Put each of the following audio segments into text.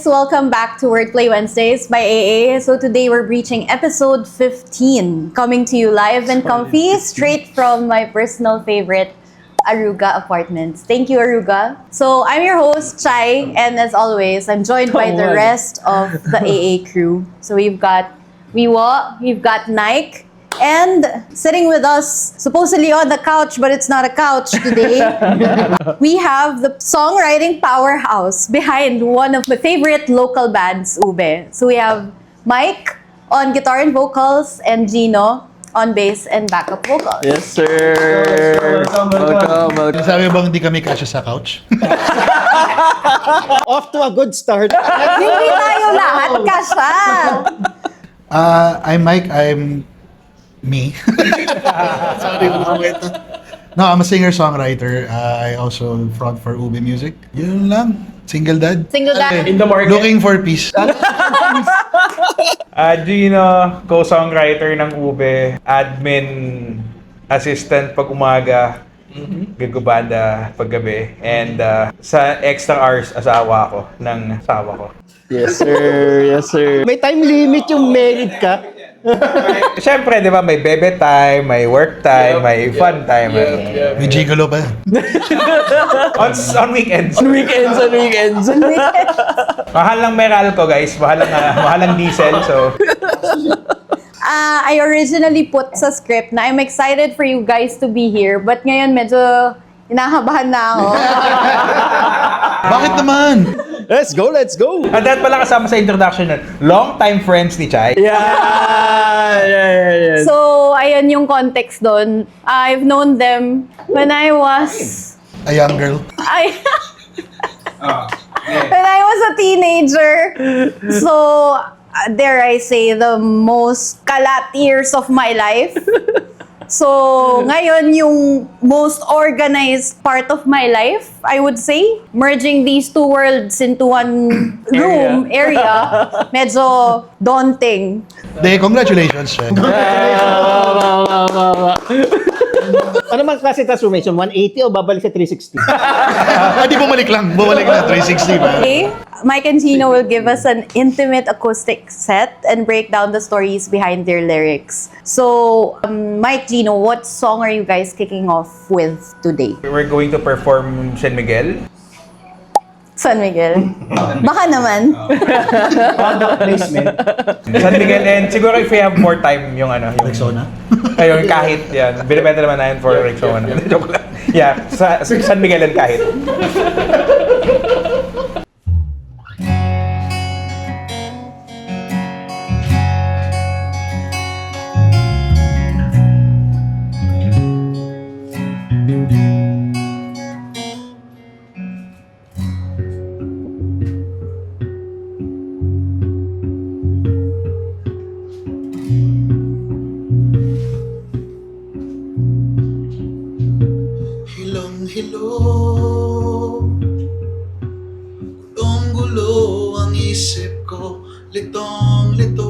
guys! Welcome back to Wordplay Wednesdays by AA. So today we're reaching episode 15, coming to you live and comfy, straight from my personal favorite, Aruga Apartments. Thank you, Aruga. So I'm your host, Chai, and as always, I'm joined by the rest of the AA crew. So we've got Wiwo, we've got Nike, and sitting with us, supposedly on the couch, but it's not a couch today, we have the songwriting powerhouse behind one of my favorite local bands, Ube. So we have Mike on guitar and vocals, and Gino on bass and backup vocals. Yes, sir! Welcome. Sabi mo bang hindi kami kasya sa couch? Off to a good start. Hindi tayo lahat kasha! I'm Mike, I'm me. Sorry, no, I'm a singer-songwriter. I also front for Ube Music. Yun lang. Single dad. Single dad. In the market. Looking for peace. Gino, co-songwriter ng Ube, admin assistant pag umaga, gagubanda pag gabi, and sa extra hours asawa ko ng asawa ko. Yes, sir. Yes, sir. May time limit yung married ka. Siyempre, di ba, may bebe time, may work time, may fun time. May gigolo pa. On weekends. On weekends. Mahal lang meral ko, guys. Mahal lang diesel, so... I originally put sa script na I'm excited for you guys to be here, but ngayon medyo inahabahan na ako. Bakit naman? Let's go. At dahil pala kasama sa introduction nun, long-time friends ni Chai. Yeah. So, ayun yung context doon. I've known them when I was... A young girl. When I was a teenager. So, dare I say, the most kalat years of my life. So, ngayon yung most organized part of my life, I would say. Merging these two worlds into one room, area, medyo daunting. De, congratulations, Chen. Ano man klase transformation? 180 o babalik sa 360? Di bumalik lang. Bumalik na 360 ba? Okay, Mike and Gino will give us an intimate acoustic set and break down the stories behind their lyrics. So, Mike, Gino, what song are you guys kicking off with today? We're going to perform San Miguel. San Miguel? Baka naman. San Miguel, and siguro if we have more time, yung ano, yung... Rexona? Ayun, kahit yan. Binibenta naman namin for Rexona. Joke lang. Yeah, sa San Miguel and kahit. Hilong-hilo, gulong-gulo ang isip ko, litong-lito.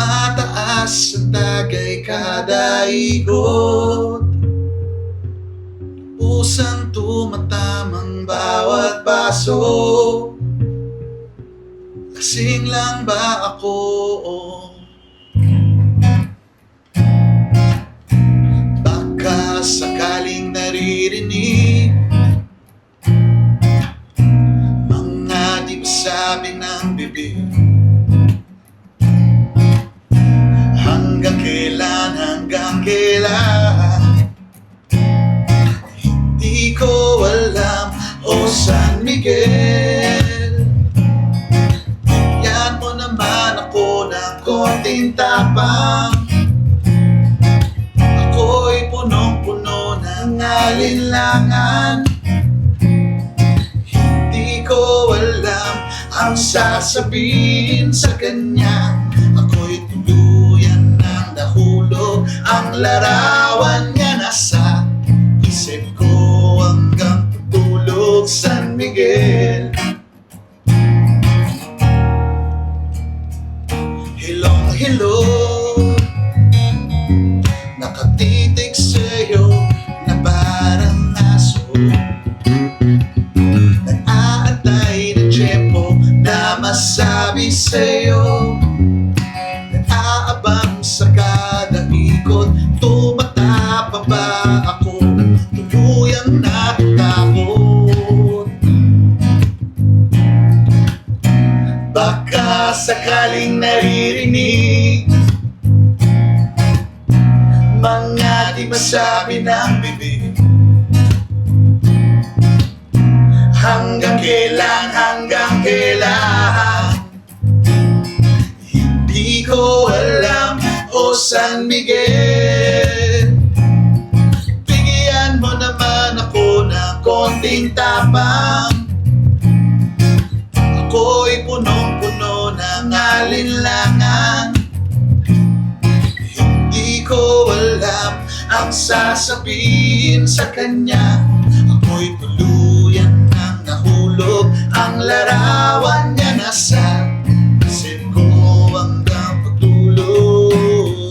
Mataas ang tagay kada ikot, pusang tumatamang bawat baso. Lasing lang ba ako? Sakaling naririnig mga di masabi ng bibig, hanggang kailan hindi ko alam. O San Miguel, bigyan mo naman ako ng konting tapang. Ako'y punong-puno ng alinlangan, hindi ko alam ang sasabihin sa kanya. Ako'y tuluyan ng nahulog, ang larawan niya nasa isip ko hanggang tutulog. San Miguel, hilong-hilong, nakatitig sa'yo na parang aso, nag-aantay sabi ng bibig. Hanggang kailan hindi ko alam, o San Miguel. Bigyan mo naman ako ng konting tapang. Ako'y punong-puno ng alinlangan. Hindi ko alam ang sasabihin sa kanya. Ako'y tuluyan ng nahulog, ang larawan niya nasa isip ko hanggang pagtulog.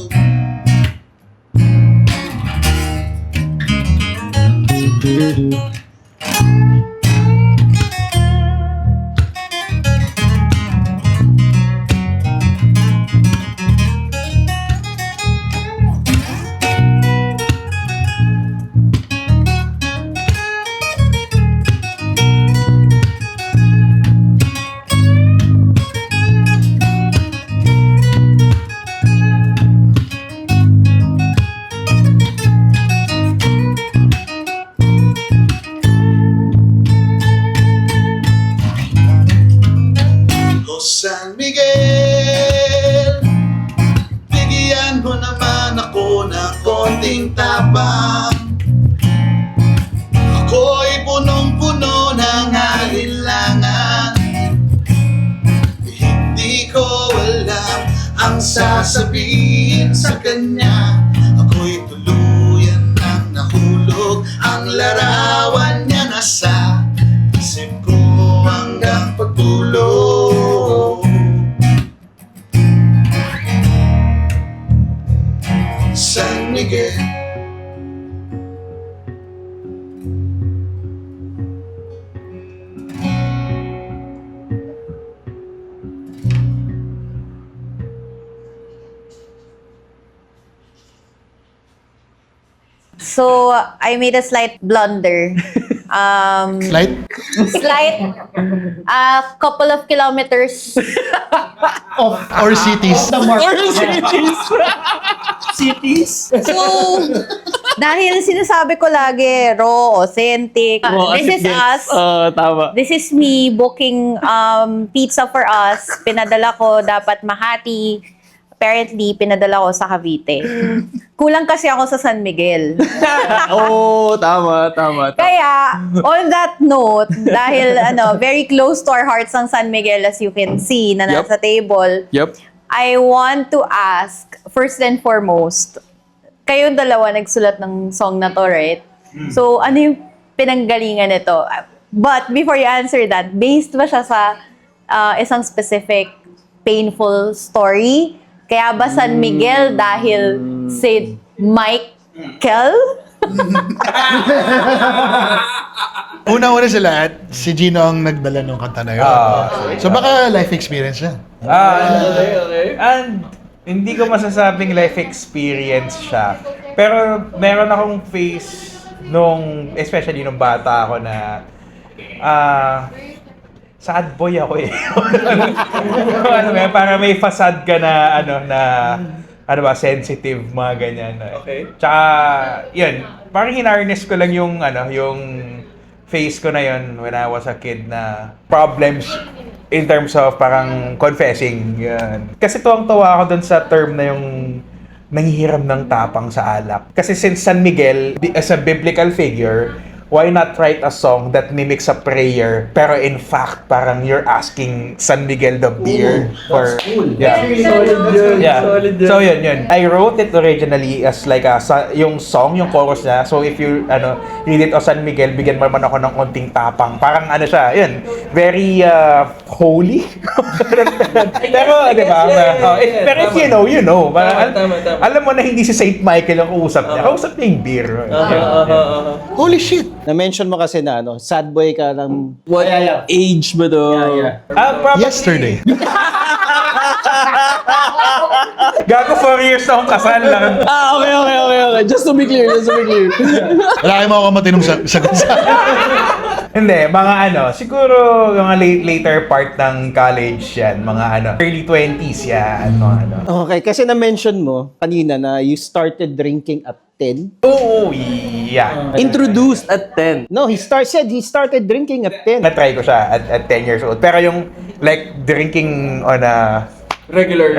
O San Miguel, bigyan mo naman ako ng konting tapang. Ako'y punong-puno ng alinlangan. Hindi ko alam ang sasabihin sa kanya. Ako'y tuluyan ng nahulog, ang larawan niya nasa isip ko hanggang pagtulog. San Miguel. So, I made a slight blunder. Slight? Slight, a couple of kilometers. Or cities. Cities. So, dahil sinasabi ko lagi, raw, authentic. This is us. Tama. This is me booking pizza for us. Pinadala ko dapat Makati. Apparently, pinadala ko sa Cavite. Kulang kasi ako sa San Miguel. Tama. Kaya, on that note, dahil very close to our hearts ang San Miguel, as you can see, na nasa table, Yep. I want to ask, first and foremost, kayong dalawa nagsulat ng song na to, right? So, ano yung pinanggalingan nito? But before you answer that, based ba siya sa isang specific painful story? Kaya ba San Miguel dahil St. Michael? Una-una sa lahat, si Gino ang nagdala ng kanta na yun. So baka life experience niya. And hindi ko masasabing life experience siya. Pero meron akong phase especially nung bata ako na sad boy ako eh. Para may facade ka na sensitive, mga ganyan. Okay. Tsaka, yun, parang hinarness ko lang yung phase ko na yun when I was a kid na problems in terms of parang confessing. Yan. Kasi tuwang-tuwa ako dun sa term na yung nanghihiram ng tapang sa alak. Kasi since San Miguel, as a biblical figure, why not write a song that mimics a prayer, pero in fact, parang you're asking San Miguel the beer for... Yeah. Yeah. So yun. I wrote it originally as like yung song, yung chorus niya. So if you read it o San Miguel, bigyan mo naman ako ng konting tapang. Parang siya, yun, very holy. Pero, di ba? Pero if you know. Alam mo na hindi si Saint Michael ang kausap niya. Kausap niya yung beer. Holy shit! Na-mention mo kasi na sad boy ka ng... What age ba to? Probably, Yesterday. Gago 4 years na akong kasal lang. Okay. Just to be clear. Wala kayo mga matinong sagot sa... Hindi, mga siguro mga later part ng college yan, mga early 20s yan, mga Okay, kasi na-mention mo kanina na you started drinking at 10. Oo, yeah. Introduced at 10. No, he started drinking at 10. Na-try ko siya at 10 years old. Pero yung like drinking on a regular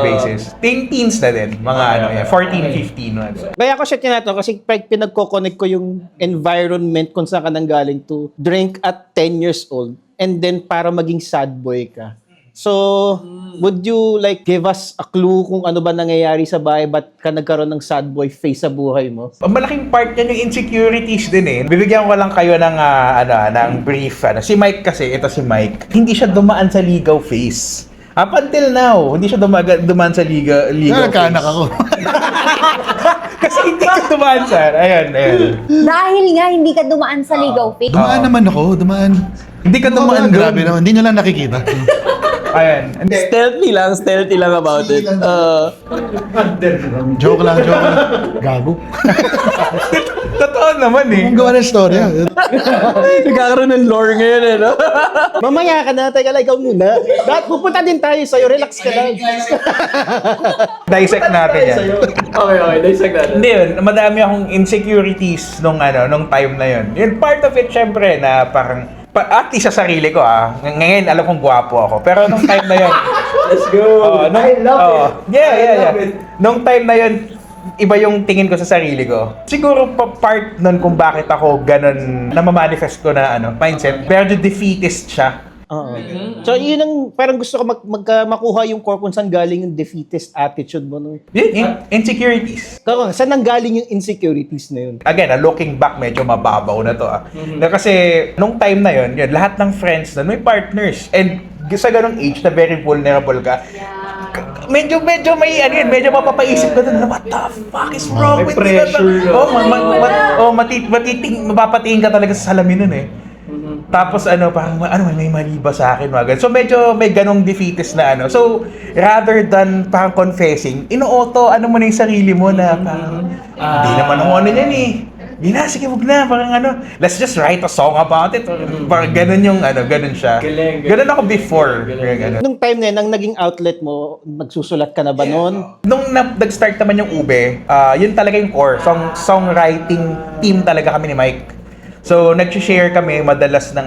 basis. Teens na din. Mga 14, 15. Kaya ko siya tinatanong kasi pinagko-connect ko yung environment kung saan ka nanggaling to drink at 10 years old and then para maging sad boy ka. So, would you like give us a clue kung ano ba nangyayari sa bahay? Ba't ka nagkaroon ng sad boy face sa buhay mo? Malaking part niyan yung insecurities din eh. Bibigyan ko lang kayo ng ng brief. Si Mike kasi, ito si Mike. Hindi siya dumaan sa ligaw phase. Up until now, hindi siya dumaan sa ligaw Nagkaanak phase. ako. Kasi hindi ka dumaan sa... Ayan. Dahil nga hindi ka dumaan sa ligaw phase. Dumaan naman ako, dumaan. Hindi ka dumaan doon. Grabe naman, hindi nyo lang nakikita. Ayan. Hindi. Stealthy lang about it. Joke lang. Gago. Totoo naman eh. Ang gawa ng story. Nagkakaroon ng lore ngayon eh, no? Mamaya ka na, teka lang, ikaw muna. Dahil pupunta din tayo sa'yo, relax ka lang. Dissect natin yan. Okay, dissect natin. Hindi yun, madami akong insecurities nung time na yun. Yun, part of it, syempre, na parang, at least sa sarili ko ngayon alam kong gwapo ako. Pero nung time na yun, Let's go. I love it. Yeah. Nung time na yun, iba yung tingin ko sa sarili ko. Siguro part nun kung bakit ako ganun, namamanifest ko na mindset. Medyo defeatist siya. Oo. So, yun ang parang gusto ko makuha yung core kung saan galing yung defeatist attitude mo. No? Yun, insecurities. Saan nang galing yung insecurities na yun? Again, looking back, medyo mababaw na to. Na kasi, nung time na yun, lahat ng friends na may partners. And sa ganong age na very vulnerable ka, medyo may medyo mapapaisip ka doon, what the fuck is wrong with me? pressure. Mapapatingin ka talaga sa salamin nun eh. Tapos parang may mali ba sa akin, mga ganun. So medyo may ganong defeatist na So rather than parang confessing, ino-auto mo na yung sarili mo na parang hindi naman ako yan eh. Hindi na, sige, wag na, parang let's just write a song about it. Parang ganun yung ganun siya. Ganun ako before. Ganun. Nung time na yun, ang naging outlet mo, nagsusulat ka na ba noon? Nung nag-start naman yung Ube, yun talaga yung core. Songwriting team talaga kami ni Mike. So, nag-share kami madalas ng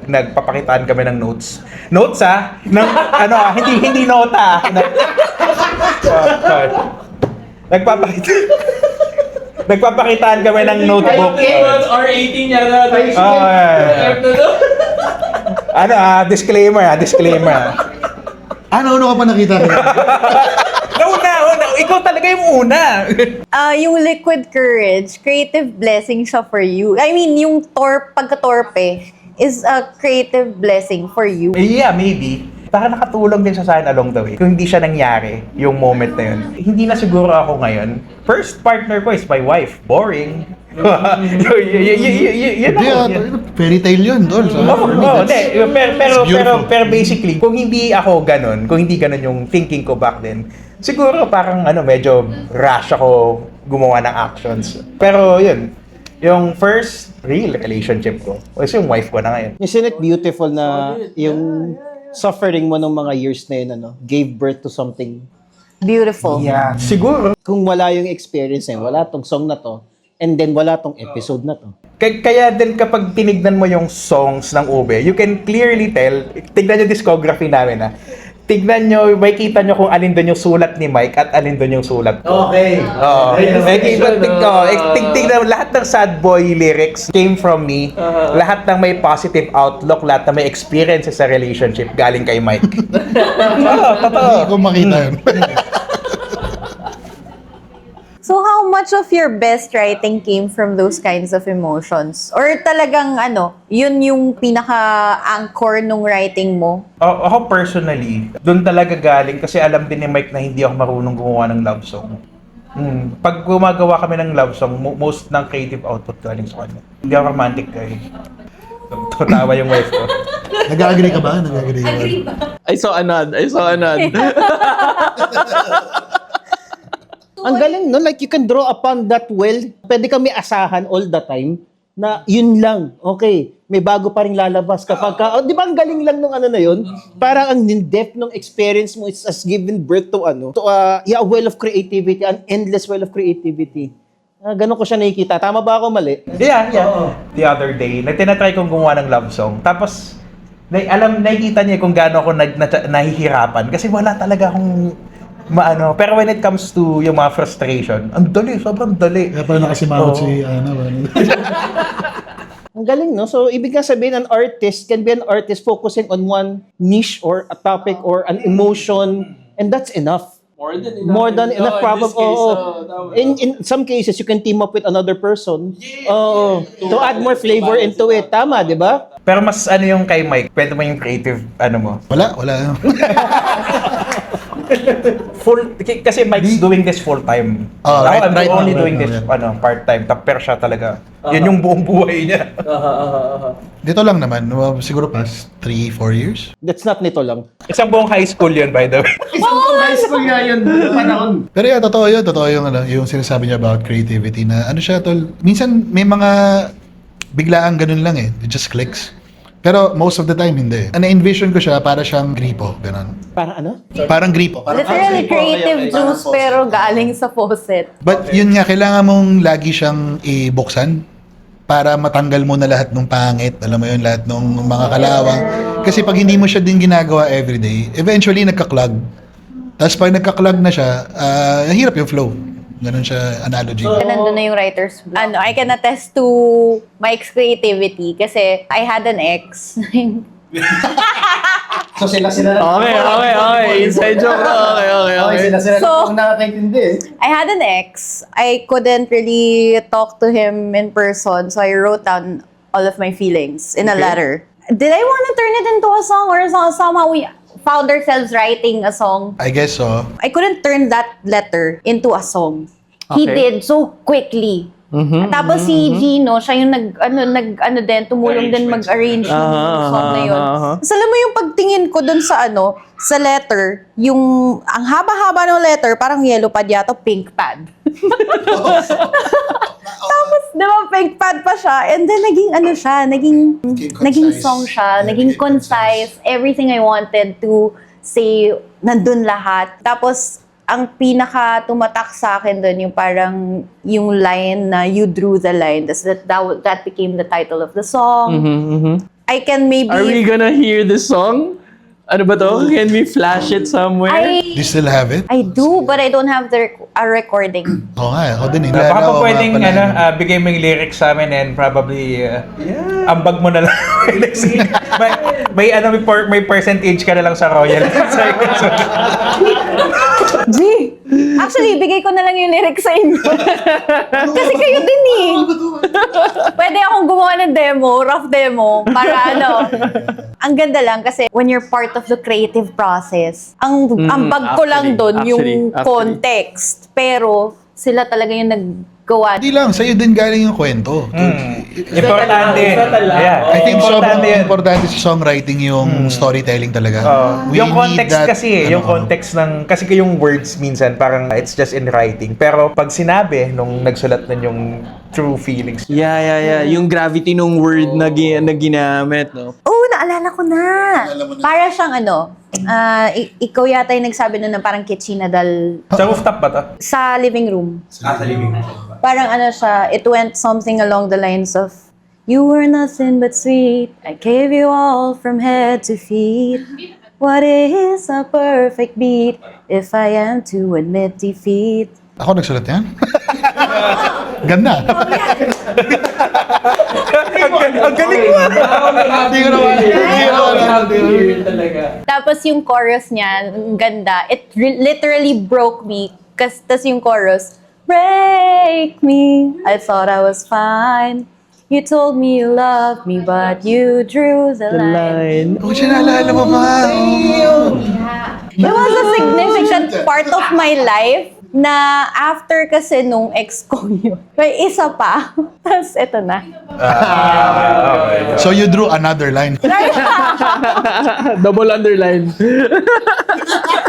nagpapakitaan kami ng notes. Notes ng hindi nota. Nagpapakitaan kami ng notebook. R18 yata. Disclaimer. Ano ka pa nakita ko? Nauna. Ikaw talaga yung una. Yung Liquid Courage, creative blessing siya for you. I mean, yung pagka-torpe is a creative blessing for you. Yeah, maybe. Baka nakatulong din sa akin along the way. Kung hindi siya nangyari, yung moment na yun. Hindi na siguro ako ngayon. First partner ko is my wife. Boring. Yun ako. Fairy tale yun, tol. Pero basically, kung hindi ganun yung thinking ko back then, siguro parang medyo rash ako gumawa ng actions. Pero yun, yung first real relationship ko was yung wife ko na ngayon. Isn't it beautiful na yung suffering mo ng mga years na yun, gave birth to something? Beautiful. Yeah, siguro. Kung wala yung experience na yun, wala tong song na to, and then wala tong episode na to. Kaya din kapag tinignan mo yung songs ng Ube, you can clearly tell, tignan yung discography namin tignan nyo, may kita nyo kung alin doon yung sulat ni Mike at alin doon yung sulat ko. Okay. Tignan lahat ng sad boy lyrics came from me. Lahat ng may positive outlook, lahat ng may experiences sa relationship galing kay Mike. Totoo. Hindi ko makita yun. So how much of your best writing came from those kinds of emotions? Or talagang yun yung pinaka-anchor nung writing mo? Ako personally, doon talaga galing kasi alam din ni Mike na hindi ako marunong gumawa ng love song. Pag gumagawa kami ng love song, most ng creative output galing sa kanya. Hindi ako romantic guy. Tatawa yung wife ko. Nag-agree ka ba? I saw a nod. Ang galing, no? Like, you can draw upon that well. Pwede kami asahan all the time. na yun lang, okay, may bago pa rin lalabas kapag ka, di ba ang galing lang nung ano na yun? Parang ang depth ng experience mo is as given birth to a well of creativity, an endless well of creativity. Ganon ko siya nakikita. Tama ba ako mali? Yeah. The other day, tinatry kong gumawa ng love song. Tapos, nakikita niya kung gaano ako nahihirapan. Kasi wala talaga akong maano. Pero when it comes to yung mga frustration, ang dali, sobrang dali. Kaya pala nakasimangot Oo. si Ana. Ang galing, no? So, ibig nga sabihin, an artist can be an artist focusing on one niche or a topic or an emotion, and that's enough. More than enough problem. In some cases, you can team up with another person. To add more flavor into it. Tama, di ba? Pero mas ano yung kay Mike, pwede mo yung creative, ano mo. Wala. Kasi Mike's doing this full time. Oh, right, I'm right only now, doing right this now, part time. Pero siya talaga. Yan yung buong buhay niya. Dito lang naman, siguro past 3-4 years. That's not nito lang. Isang buong high school yun, by the way. High school nga yun. Panahon. Pero yeah, totoo yung, yung sinasabi niya about creativity na ano siya, tol. Minsan may mga biglaang ganun lang eh. It just clicks. Pero most of the time, hindi. Na-envision ko siya para siyang gripo, ganun. Parang ano? Parang gripo. Literally creative juice pero galing sa faucet. But yun nga, kailangan mong lagi siyang ibuksan para matanggal mo na lahat ng pangit, alam mo yun, lahat ng mga kalawang. Kasi pag hindi mo siya din ginagawa everyday, eventually nagka-clog. Tapos pag nagka-clog na siya, hirap yung flow. Ganun siya analogy. Nandun na yung writer's block. I can attest to Mike's creativity kasi I had an ex. So sila Okay. Inside joke. Okay. Sila So- ang nakakaintindi. I had an ex. I couldn't really talk to him in person, so I wrote down all of my feelings in a letter. Did I want to turn it into a song or somehow we found ourselves writing a song? I guess so. I couldn't turn that letter into a song. He Okay. did so quickly. Tapos si Gino, siya yung tumulong din mag-arrange ng song na yun. Tapos alam mo yung pagtingin ko dun sa sa letter, ang haba-haba ng letter, parang yellow pad yata, pink pad. Tapos, di ba, pink pad pa siya, and then naging concise. song siya, Yeah, naging naging concise. concise, everything I wanted to say, nandun lahat. Tapos, ang pinaka tumatak sa akin doon yung parang yung line na you drew the line. That became the title of the song. I can maybe... Are we gonna hear this song? Ano ba to? Can we flash it somewhere? Do you still have it? I do, but I don't have a recording. Oo nga, ako din. Baka pa pwedeng bigay mo yung lyrics sa amin and probably ambag mo na lang. may percentage ka na lang sa royalties. G! Actually, bigay ko na lang yung lyrics sa inyo. Kasi kayo din eh. Pwede akong gumawa ng demo, rough demo, para ang ganda lang kasi when you're part of the creative process, ang bag ko lang doon yung context. Pero sila talaga yung naggawa. Hindi lang, sa'yo din galing yung kwento. Importante. Yeah. I think sobrang Importante yun. importante sa songwriting yung storytelling talaga. We Yung need context that, kasi yung context ng kasi yung words minsan parang it's just in writing pero pag sinabi nung nagsulat nun yung true feelings. Yeah. Yung gravity ng word na ginamit, no? Oh, naalala ko na. Para siyang ikaw yata yung nagsabi na parang kitsina dal Sa rooftop ba to? sa living room. Sa living room. Parang siya, it went something along the lines of, you were nothing but sweet, I gave you all from head to feet. What is a perfect beat if I am to admit defeat? Ako nagsulat yan? Ganda. Ang galing mo. Hindi ko naman. talaga. Tapos yung chorus niya, ang ganda. It literally broke me. Tas yung chorus, break me, I thought I was fine. You told me you loved me, but you drew the line. Oh, siya naalala mo ba? It was a significant part of my life na after kasi nung ex ko yun, may isa pa. Tapos eto na. So you drew another line. Double underline.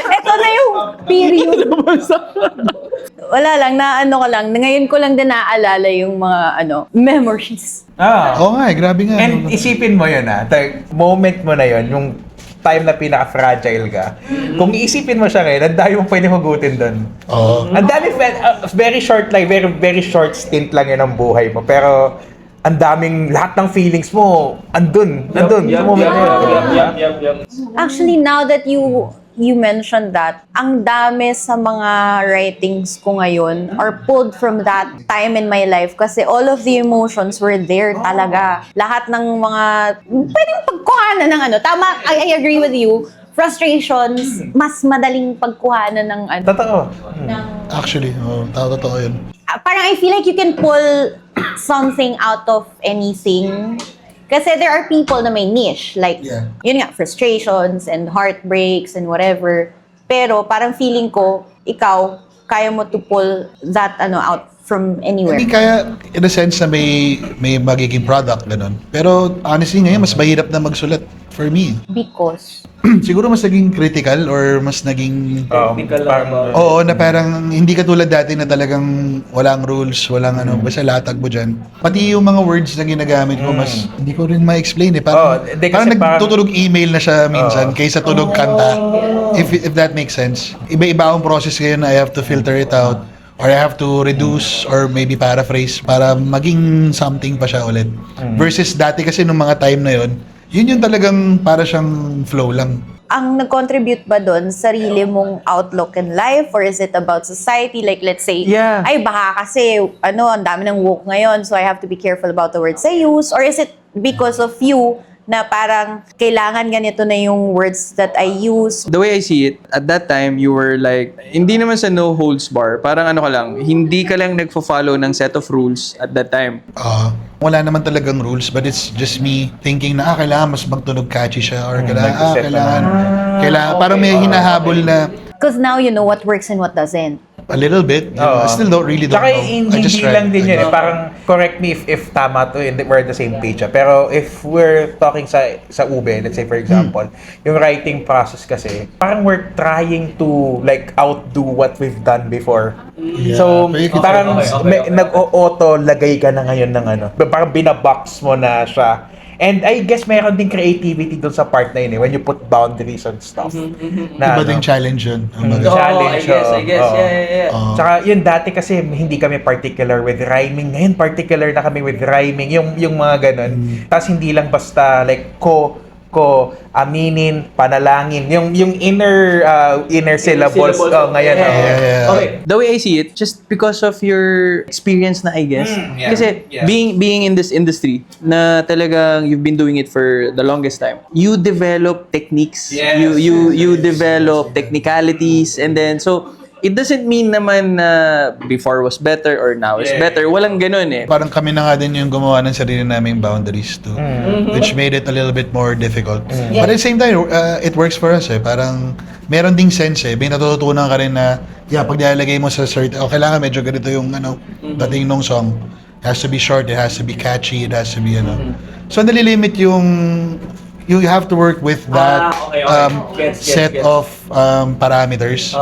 Eto na yung period. Wala lang, naano ko lang. Ngayon ko lang din naaalala yung mga memories. Oo nga, grabe nga. And isipin mo yun moment mo na yun, yung time na pinaka-fragile ka. Kung iisipin mo siya ngayon, ang dami mong pwede hugutin doon. Oo. Ang dami, very short like very, very short stint lang yun ang buhay mo. Pero, ang daming, lahat ng feelings mo, andun. Sa moment mo yun. Actually, now that you mentioned that, ang dami sa mga writings ko ngayon are pulled from that time in my life kasi all of the emotions were there talaga. Lahat ng mga, pwedeng pagkuhanan ng tama, I agree with you, frustrations, mas madaling pagkuhanan ng Totoo. Actually, totoo yun. Parang I feel like you can pull something out of anything. Kasi there are people na may niche, like, yun nga, frustrations and heartbreaks and whatever. Pero parang feeling ko, ikaw, kaya mo to pull that out from anywhere. Hindi kaya, in a sense na may magiging product, ganun. Pero honestly ngayon, mas mahirap na magsulat for me. Because, Siguro mas naging critical or mas naging... Parang, Oo, na parang hindi katulad dati na talagang walang rules, walang basta latag mo dyan. Pati yung mga words na ginagamit ko, mas hindi ko rin ma-explain eh. Parang, Hindi, kasi parang parang- nagtutulog email na siya minsan kaysa tulog kanta. If that makes sense. Iba-iba ang process ngayon na I have to filter it out or I have to reduce or maybe paraphrase para maging something pa siya ulit. Versus dati kasi nung mga time na yun yung talagang para siyang flow lang. ang nag-contribute ba doon, sarili mong outlook in life or is it about society? Like, let's say, Yeah. ay baka kasi, ang dami ng woke ngayon, so I have to be careful about the words I use? Or is it because of you na parang kailangan ganito na yung words that I use? The way I see it, at that time, you were like, hindi naman sa no holds bar, parang ka lang, hindi ka lang nagfo-follow ng set of rules at that time. Wala naman talagang rules but it's just me thinking na kailangan mas magtunog catchy siya or kailangan parang may hinahabol na Because now you know what works and what doesn't. a little bit. I still don't know. Tsaka I just hindi tried. lang din yun. Parang, correct me if tama to, we're on the same page. Pero if we're talking sa ube, let's say for example, yung writing process kasi, parang we're trying to like outdo what we've done before. Yeah. So, Pero you can- parang nag-auto lagay ka na ngayon ng parang binabox mo na siya. And I guess mayroon din creativity doon sa part na yun when you put boundaries on stuff. Na, Iba ding challenge yun. challenge. I guess. oo. Yeah. Tsaka yun dati kasi hindi kami particular with rhyming. Ngayon particular na kami with rhyming. Yung mga ganun. Tapos hindi lang basta like aminin, panalangin. Yung inner syllables. Ngayon. Yeah. Okay, the way I see it, just because of your experience na I guess. Kasi being in this industry na talagang you've been doing it for the longest time. You develop techniques. You develop technicalities and then so it doesn't mean naman na before was better or now is better. Walang ganun eh. Parang kami na nga din yung gumawa ng sarili naming boundaries too. Which made it a little bit more difficult. But at the same time, it works for us eh. Parang meron ding sense eh. May natututunan ka rin na, pag nilalagay mo sa certain, kailangan medyo ganito yung dating nung song. It has to be short, it has to be catchy, it has to be So nalilimit yung you have to work with that set of parameters.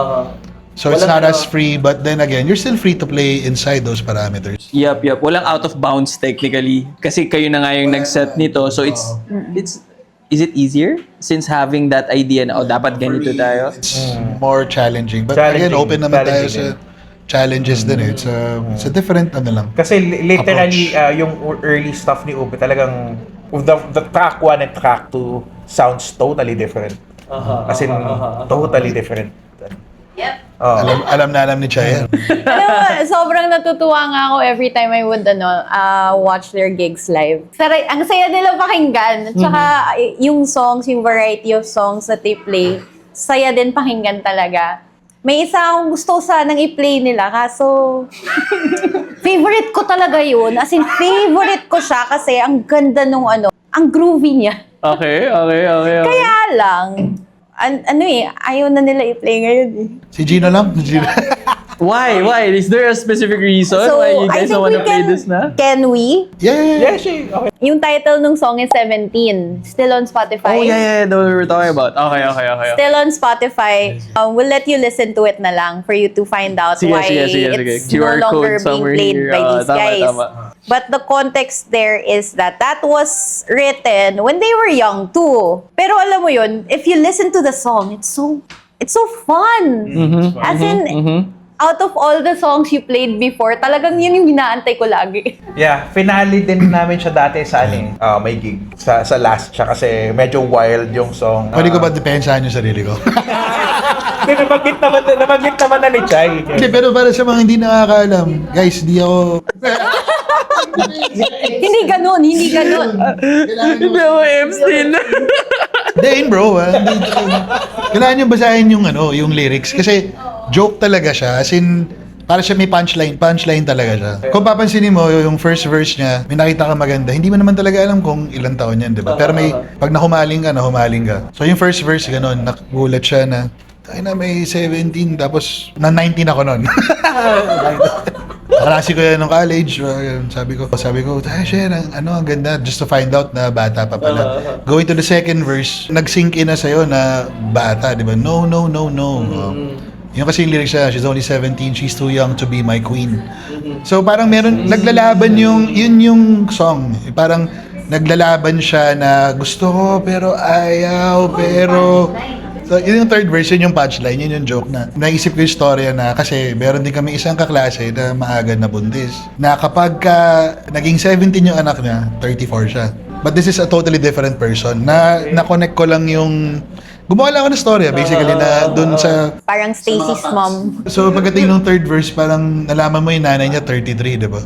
So it's not as free, but then again, you're still free to play inside those parameters. Yup. Walang out of bounds technically. Kasi kayo na nga yung nag-set nito. So it's is it easier since having that idea na dapat ganito tayo? It's more challenging. But again, open naman tayo sa challenges din eh. It's a different lang. Kasi literally, yung early stuff ni Ube talagang the track 1 and track 2 sounds totally different. As in, totally different. Yep. Alam ni Chaya. Sobrang natutuwa nga ako every time I would watch their gigs live. Ang saya nila pakinggan. Tsaka yung songs, yung variety of songs that they play, saya din pakinggan talaga. May isa akong gusto sanang i-play nila, kaso favorite ko talaga yun. As in, favorite ko siya kasi ang ganda nung ang groovy niya. Okay. Kaya lang, ayaw na nila i-play ngayon eh. Si Gino lang? Why? Why? Is there a specific reason So, why you I guys think don't we want to play this na? Can we? Yeah, she, okay. Yung title ng song is 17. Still on Spotify. Oh, yeah, that we were talking about. Okay. Still on Spotify. We'll let you listen to it na lang for you to find out Sige, why sige. it's QR no longer code being somewhere played here. by these Tama, guys. tama. But the context there is that was written when they were young too. Pero alam mo yun, if you listen to the song, it's so fun. As in, out of all the songs you played before, talagang yun yung hinaantay ko lagi. Yeah, finale din namin siya dati sa may gig. Sa last siya kasi medyo wild yung song. Pwede ko ba depensahan yung sarili ko? Nabanggit naman na ni Chai. Hindi, pero para sa mga hindi nakakaalam, guys, di ako... Hindi ganun. Hindi ako Epstein. Hindi, yun bro. Kailangan nyo basahin yung lyrics. Kasi joke talaga siya. As in, para siya may punchline talaga siya. Kung papansinin mo, yung first verse niya, may nakita ka maganda, hindi mo naman talaga alam kung ilang taon yan, di ba? Pero pag nahumaling ka. So yung first verse, ganun, nagulat siya na, tayo na may 17, tapos na 19 ako nun. Nakalasi ko yan nung college. Sabi ko, share, ang ganda. Just to find out na bata pa pala. Going to the second verse, nag-sink in na sa'yo na bata, di ba? No. Yung kasi yung lyrics siya, she's only 17, she's too young to be my queen. So parang naglalaban yun yung song. Parang naglalaban siya na gusto ko pero ayaw, pero... So, yun yung third verse, yun yung punchline, yun yung joke na naisip ko yung storya na kasi meron din kami isang kaklase na maaga na buntis. Na kapag naging 17 yung anak niya, 34 siya. But this is a totally different person. Na-connect ko lang yung... Gumawa lang ako ng storya, basically, na dun sa... Parang Stacy's mom. So, pagdating ng third verse, parang nalaman mo yung nanay niya, 33, di ba?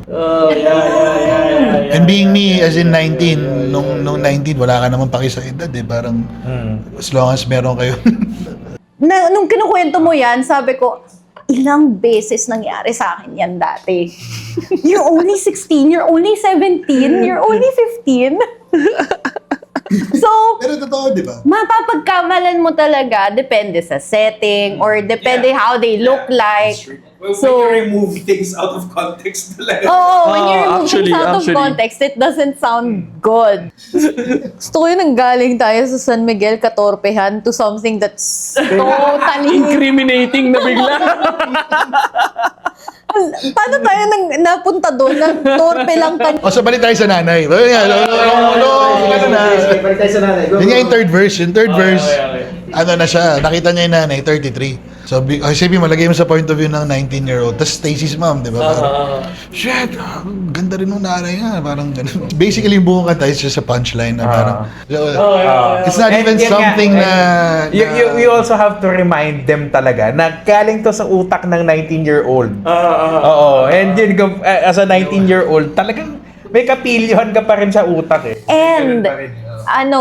And being me, as in 19, nung 19, wala ka naman paki sa edad, eh. Parang, as long as meron kayo. Nung kinukwento mo yan, sabi ko, ilang beses nangyari sa akin yan dati. You're only 16, you're only 17, you're only 15. So, Pero totoo, di ba? mapapagkamalan mo talaga, depende sa setting, or depende how they look like. So, when you remove things out of context talaga. oh, when you remove Actually, things out of context, it doesn't sound good. Gusto ko yun galing tayo sa San Miguel katorpehan to something that's totally... Incriminating na bigla. Paano tayo napunta doon na torpe lang kami? O, so balik tayo sa nanay. Yun nga yung third verse. Yung third verse, ano na siya, nakita niya yung nanay, 33. So, isipin mo, lagay mo sa point of view ng 19-year-old. Tapos Stacy's mom, di ba? Parang, shit, ganda rin ng nanay nga. Parang ganun. Basically, yung buong kanta is just a punchline na parang, it's not even something na... You also have to remind them talaga na galing to sa utak ng 19-year-old. Oo. And yun, as a 19-year-old, talagang may kapilyohan ka pa rin sa utak eh. And,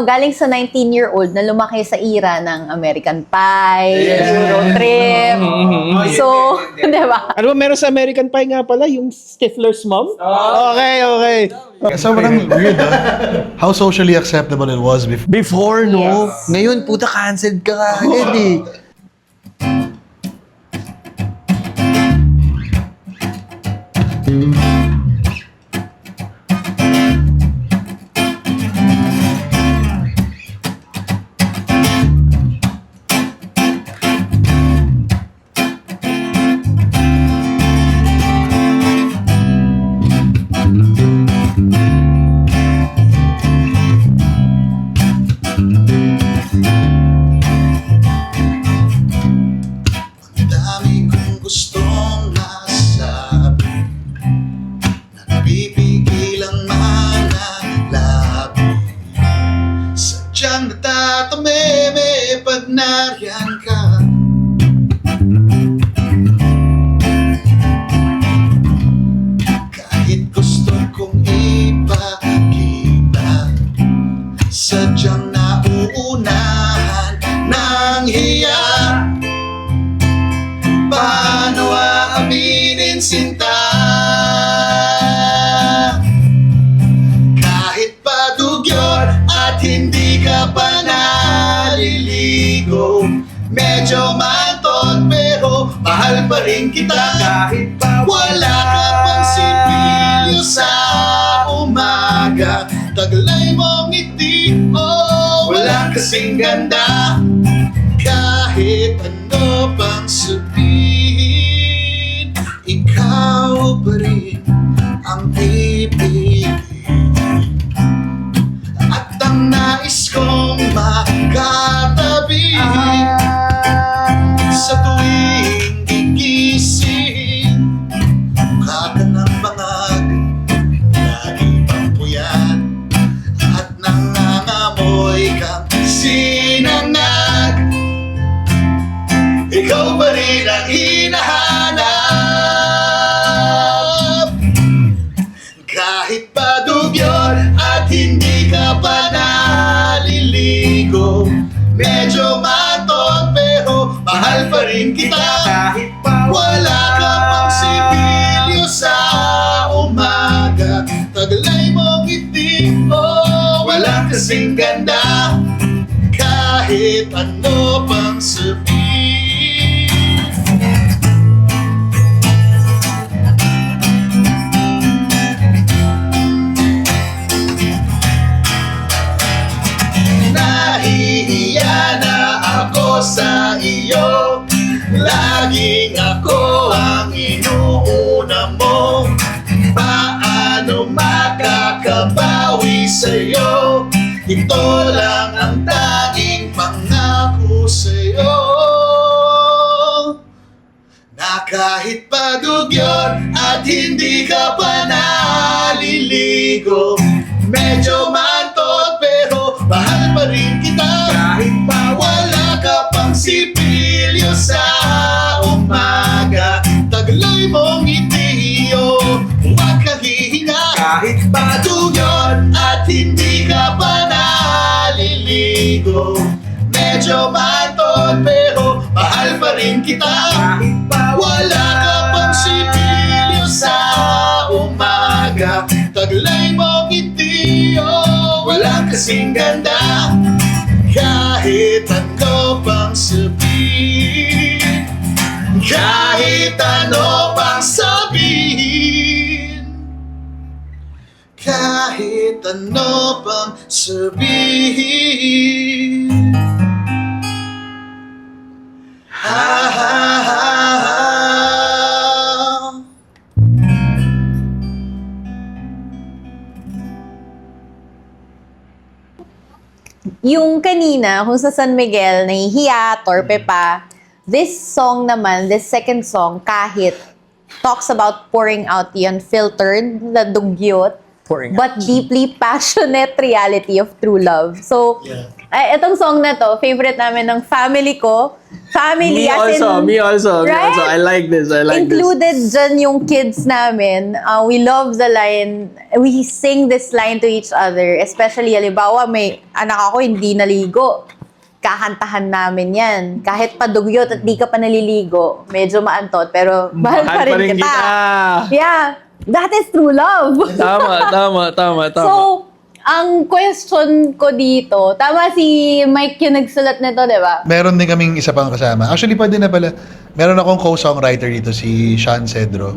galing sa 19-year-old na lumaki sa era ng American Pie, Euro Trip. So, di ba? Ano ba meron sa American Pie nga pala? Yung Stifler's mom? Okay. Sobrang weird, how socially acceptable it was before. Before, no? Yes. Ngayon, puta, cancelled ka agad eh. Dami kong gustong masabi, napipigilang manalabi. Sadyang natatameme pag nariyan ka. Kahit gusto kong ipakita, sadyang nauunahan ng hiya. Paano aaminin sinta? Kahit pa dugyot at hindi ka pa naliligo, medyo mantot pero mahal pa pa rin kita kahit pa wala ka pang sipilyo sa umaga. Taglay mong ngiti, oh, walang kasing ganda. Kahit ano pang sabihin, ikaw pa rin ang pipiliin. At ang nais kong makatabi sa tuwing gigising. Mukha ka ng bangag, lagi pang puyat, at nangangamoy kang sinangag. Ikaw pa rin ang hinahanap. Kahit pa dugyot at hindi ka pa naliligo, medyo matot pero mahal pa rin kita. Kahit pa wala ka pang sipilyo sa umaga. Taglay mong ngiti, oh, walang kasing ganda. Kahit ano pang sabihin. Nahihiya na ako sa iyo, laging ako ang inuuna mo. Paano makakabawi sa'yo? Ito lang ang tanging pangako sa'yo, na kahit padugyot at hindi ka pa naliligo, medyo mantot pero mahal pa rin kita. Kahit pa wala ka pang sipilyo sa umaga. Taglay mong ngiti, oh, huwag kang hihinga. Kahit padugyot at hindi ka pa naliligo, medyo mantot pero mahal pa rin kita. Kahit pa wala ka pang sipilyo sa umaga. Taglay mong ngiti, oh, walang kasing ganda. Kahit ano pang sabihin, kahit ano pang sabihin, kahit ano pang sabihin. Ha ha ha ha. Yung kanina, kung sa San Miguel, nahihiya, torpe pa. This song naman, this second song, Kahit, talks about pouring out the unfiltered, na dugyot, Pouring but deeply passionate reality of true love. So, Yeah. Itong song na to, favorite namin ng family ko. Family, Me as in, also, me also, me right? also. I like this, I like included dyan yung kids namin. We love the line. We sing this line to each other. Especially, halimbawa, may anak ako hindi naligo. Kakantahan namin yan. Kahit padugyot at di ka pa naliligo, medyo maantot, pero mahal pa rin kita. Yeah. That is true love. Tama. So, ang question ko dito, tama si Mike yung nagsulat nito, di ba? Meron din kaming isa pang kasama. Actually, pwede na pala. Meron akong co-songwriter dito, si Sean Cedro.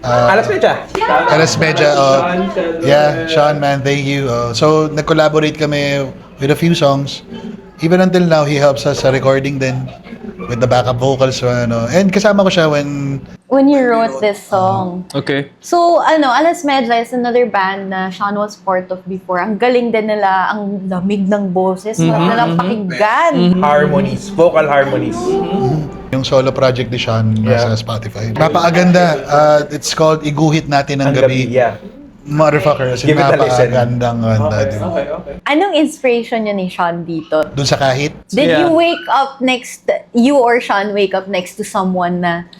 Alas Mecha. Alas Mecha. Yeah, Sean, man, thank you. So, nag-collaborate kami with a few songs. Even until now, he helps us sa recording din with the backup vocals. And kasama ko siya when When you wrote this song. Okay. So, Alas Medja is another band na Sean was part of before. Ang galing din nila, ang lamig ng boses, sarap nilang pakinggan. Harmonies, vocal harmonies. yung solo project ni Sean Yeah. sa Spotify. Napakaganda. It's called Iguhit Natin ang Gabi. Yeah. Motherfucker, as in Give it a listen. napakagandang kanta. diba? Anong inspiration niyo ni Sean dito? Doon sa kahit. Did Yeah. you wake up next, you or Sean wake up next to someone na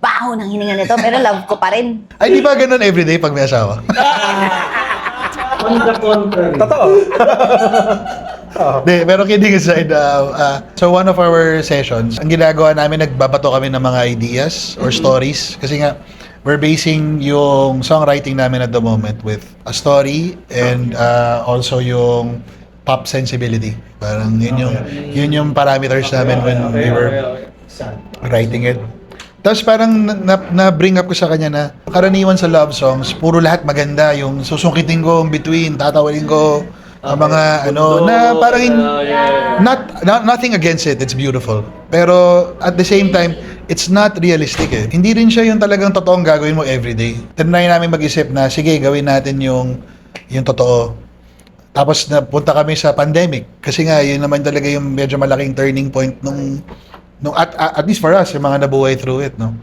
baho ng hininga nito, pero love ko pa rin? Ay, di ba ganun everyday pag may asawa? Totoo. De, pero kidding aside, so one of our sessions, ang ginagawa namin, nagbabato kami ng mga ideas or stories. Kasi nga, we're basing yung songwriting namin at the moment with a story and also yung pop sensibility. Parang yun yung parameters namin when we were writing it. Tapos parang na-bring up ko sa kanya na karaniwan sa love songs, puro lahat maganda. Yung susungkitin ko in between, tatawalin ko ang mga na parang nothing against it, it's beautiful. Pero at the same time, it's not realistic eh. Hindi rin siya yung talagang totoong gagawin mo everyday. Tinry namin mag-isip na, sige, gawin natin yung totoo. Tapos napunta kami sa pandemic. Kasi nga, yun naman talaga yung medyo malaking turning point nung at least for us, yung mga nabuhay through it, no?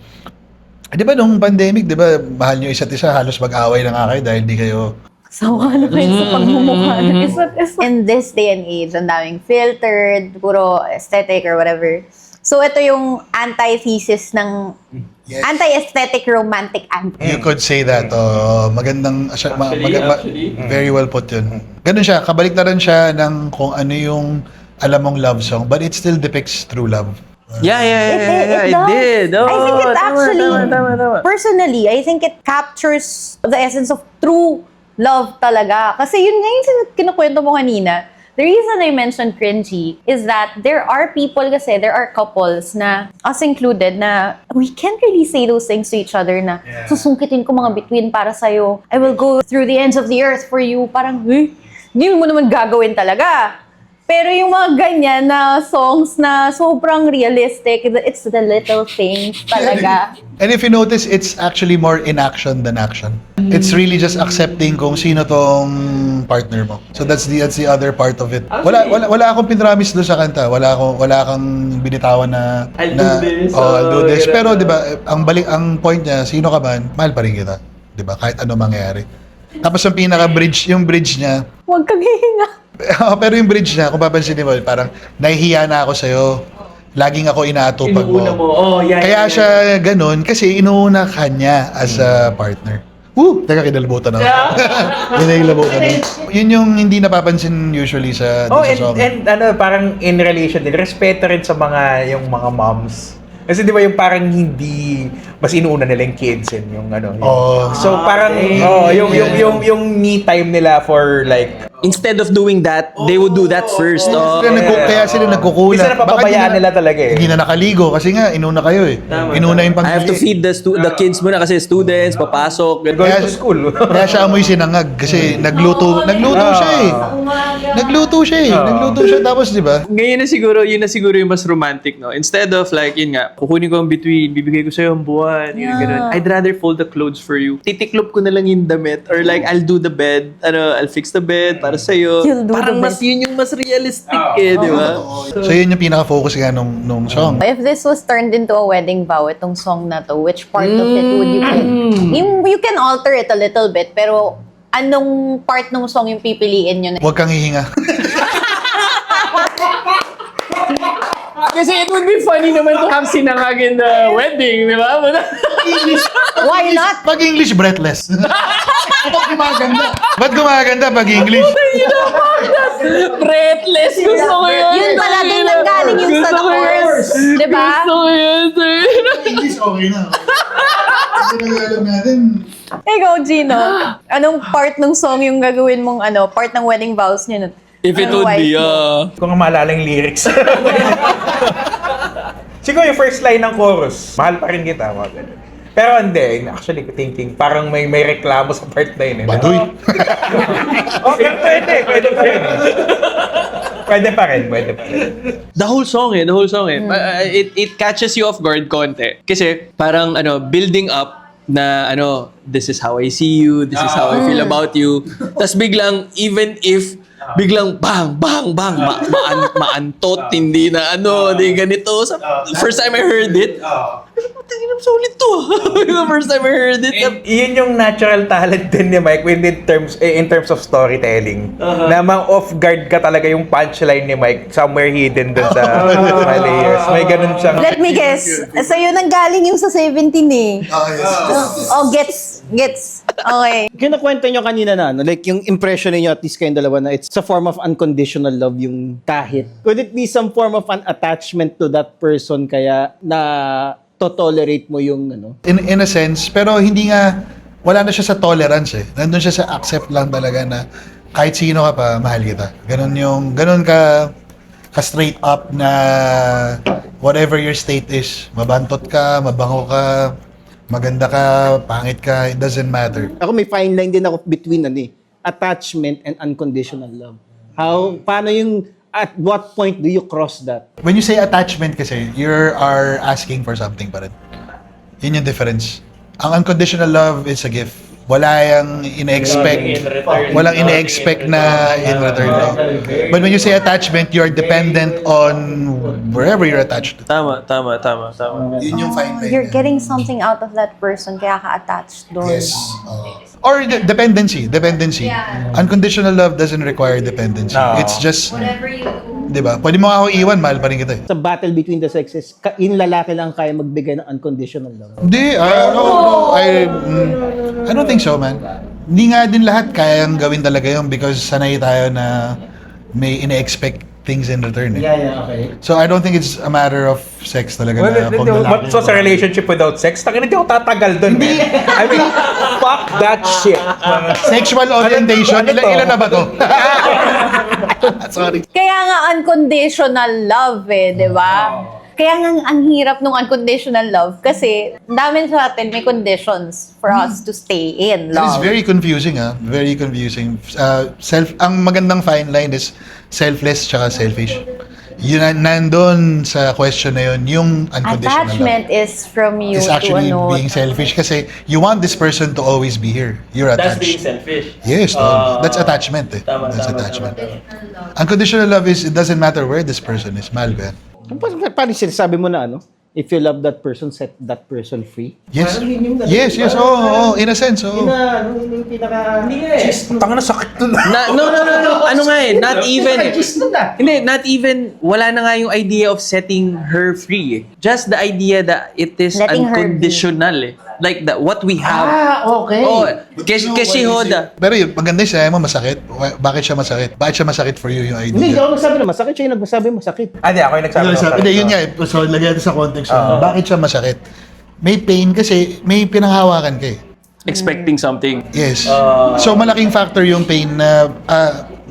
Di ba nung pandemic, di ba, mahal nyo isa't isa, halos mag-away na nga kayo dahil di kayo. Sawa na kayo sa pagmumukha ng isa't isa. In this day and age, ang daming filtered, puro aesthetic or whatever. So, ito yung antithesis ng Yes. anti-aesthetic romantic anthem. You could say that. Magandang, very well put yun. Ganun siya, kabaliktaran siya ng kung ano yung alam mong love song, but it still depicts true love. Yeah, It it does. did. Oh, I think it actually, tama. personally, I think it captures the essence of true love talaga. Kasi yun nga yung kinukwento mo kanina. The reason I mentioned cringy is that there are people kasi, there are couples na, us included, na we can't really say those things to each other na susungkitin ko mga bituin para sa'yo. I will go through the ends of the earth for you. Parang, hindi mo naman gagawin talaga. Pero yung mga ganyan na songs na sobrang realistic, it's the little things talaga. And if you notice, it's actually more inaction than action. It's really just accepting kung sino tong partner mo. So that's the other part of it. Wala akong pinramis doon sa kanta. Wala kang binitawan na I'll do this. Pero 'di ba, ang point niya, sino ka man, mahal pa rin kita. 'Di ba? Kahit ano mangyari. Tapos yung yung bridge niya, Huwag kang hihinga. pero yung bridge niya, kung papansinin mo, parang nahihiya na ako sa'yo. Laging ako inaatupag mo. Kaya siya ganun kasi inuuna ka niya as a partner. Teka, kinalabutan ako. Kinalabutan ako. Yun yung hindi napapansin usually sa song. And parang in relation din, respeto rin sa yung mga moms. Kasi di ba yung parang hindi mas inuuna nila yung kids and yung so parang yung me time nila for like Instead of doing that, they would do that first. Kaya sila nagkukulang. Minsan napapabayaan nila talaga eh. Hindi na nakaligo kasi nga inuna kayo eh. Inuna yung I have to feed the kids muna kasi students, papasok. Going to school. Kaya siya amoy sinangag kasi nagluto siya eh. Nagluto siya tapos di ba? Ngayon yun na siguro yung mas romantic, no? Instead of like, yun nga, kukunin ko ang bituin, bibigay ko sa'yo ang buwan, ganun. I'd rather fold the clothes for you. Titiklop ko na lang yung damit or like, I'll do the bed, I'll fix the bed para sa'yo. Parang yun yung mas realistic di ba? So yun yung pinaka-focus nga nung song. If this was turned into a wedding vow, itong song na to, which part of it would you pick? You can alter it a little bit, pero anong part ng song yung pipiliin nyo? Huwag kang hihinga. Kasi it would be funny naman to have sinangag in the wedding, di ba? Why not? Pag English, breathless. Ba't gumaganda pag English? Breathless! Gusto ko yun! Yun pala, doon nanggaling yung sa the chorus. Diba? Gusto ko yun, sir! English, okay na. Kasi nag-alam natin. Ikaw, Gino, anong part ng song yung gagawin mong part ng wedding vows niyo? If it would be, Kung maalala yung lyrics. Siguro yung first line ng chorus, mahal pa rin kita. Mga ganun. Pero hindi, actually thinking, parang may reklamo sa part na yun. Baduy. Okay, pwede pa rin. Pwede pa rin. The whole song. It catches you off guard konti. Kasi parang building up na this is how I see you, this is how I feel about you. Tapos biglang, even if biglang bang, maantot, hindi na di ganito. First time I heard it, tingnan sulit to. The first time I heard it. Yun yung natural talent din ni Mike in terms of storytelling. Na off guard ka talaga yung punchline ni Mike somewhere hidden dun sa mga layers. May ganun siyang... Let me guess. Sa'yo nanggaling yung sa 17 eh. Gets. Okay. Kinakwento nyo kanina na, like yung impression niyo at least kayong dalawa na it's a form of unconditional love yung kahit. Could it be some form of an attachment to that person kaya na to-tolerate mo yung In a sense, pero hindi nga, wala na siya sa tolerance eh. Nandun siya sa accept lang talaga na kahit sino ka pa, mahal kita. Ganun ka straight up na whatever your state is, mabantot ka, mabango ka, maganda ka, pangit ka, it doesn't matter. Ako may fine line din ako between attachment and unconditional love. Paano yung, at what point do you cross that? When you say attachment kasi, you are asking for something pa rin. Yun yung difference. Ang unconditional love is a gift. Wala yung ine-expect. Walang ine-expect na in return. But when you say attachment, you're dependent on wherever you're attached to. Tama. Yun yung fine line. You're getting something out of that person, kaya ka-attached doon. Yes. Or dependency. Unconditional love doesn't require dependency. No. It's just, Whatever you do. di ba? Pwede mo ako iwan, mahal pa rin kita eh. Sa battle between the sexes, yung lalaki lang kaya magbigay ng unconditional love. Hindi, no, I don't think so, man. Hindi nga din lahat kayang gawin talaga yun because sanay tayo na may ine-expect things in return. Eh. Okay. So I don't think it's a matter of sex talaga Well, na pag lalaki. so sa relationship without sex, tangin hindi ako tatagal doon. I mean, fuck that shit. Sexual orientation, Ano to? ilan na ba to? Sorry. Kaya nga unconditional love di ba? Kaya nga ang hirap ng unconditional love kasi dami sa atin may conditions for us to stay in It's love. very confusing, Very confusing. Ang magandang fine line is selfless tsaka selfish. Yun nandun sa question na yun, yung unconditional Attachment love. is from you Is actually to being selfish kasi you want this person to always be here. You're attached. That's being selfish. Yes, that's attachment eh. That's attachment. Unconditional love is, it doesn't matter where this person is. Mahal ko yan. Paano sinasabi mo na if you love that person, set that person free? Yes. Yes, oh, in a sense, oh. Yung pinaka... Tangin na sakit doon. No. Ano nga not even. Hindi, not even, wala na nga yung idea of setting her free. Just the idea that it is Letting her be. unconditional Like what we have. Okay. Oh, kasi hoda. Pero yun, maganda yung sinabi mo, masakit. Bakit siya masakit? Bakit siya masakit for you yung idea? Hindi, ikaw nagsabi na masakit. Siya yung nagsabi masakit. Hindi, ako yung nagsabi. Hindi, yun nga. So, lagyan natin sa context. Bakit siya masakit? May pain kasi may pinanghawakan ka eh. Expecting something. Yes. So, malaking factor yung pain na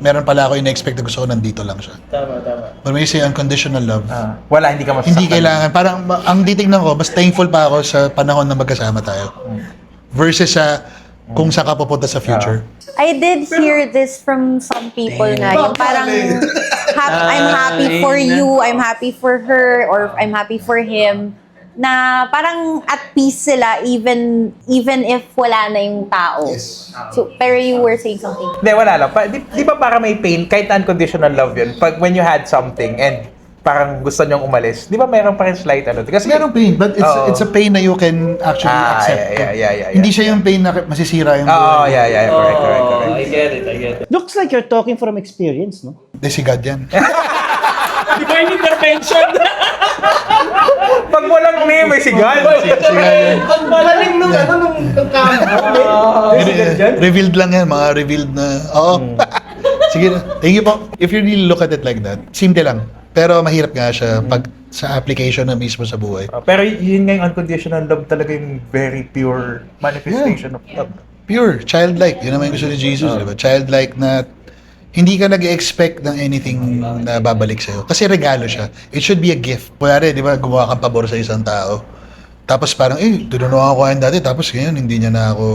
meron pala ako in-expect na gusto ko nandito lang siya. Tama. But when you say unconditional love, Wala, hindi ka masasaktan. hindi kailangan. Parang ang titignan ko, mas thankful pa ako sa panahon na magkasama tayo. Versus sa kung saan ka pupunta sa future. I did hear this from some people na yung parang I'm happy for you, I'm happy for her, or I'm happy for him. Na parang at peace sila even if wala na yung tao. So, pero you were saying something. Hindi, wala lang. Di ba para may pain, kahit unconditional love yun, pag when you had something and parang gusto nyong umalis, di ba mayroon pa rin slight Kasi Meron pain, but it's a pain na you can actually accept. yeah. Hindi siya yung pain na masisira yung Oo, yeah. Correct. I get it. Looks like you're talking from experience, no? Hindi si God yan. Divine intervention. Pag walang name, may sigal. Galing nung Revealed lang yan, mga revealed na. Oo. Sige na. Thank you po. If you really look at it like that, simple lang. Pero mahirap nga siya pag sa application na mismo sa buhay. Pero yun nga yung unconditional love talaga yung very pure manifestation of love. Pure, childlike. Yun naman yung gusto ni Jesus, di ba? Childlike na hindi ka nag-expect ng anything na babalik sa'yo. Kasi regalo siya. It should be a gift. Kunyari, di ba, gumawa kang pabor sa isang tao. Tapos parang, tinunungan ko yan dati. Tapos ngayon, hindi niya na ako...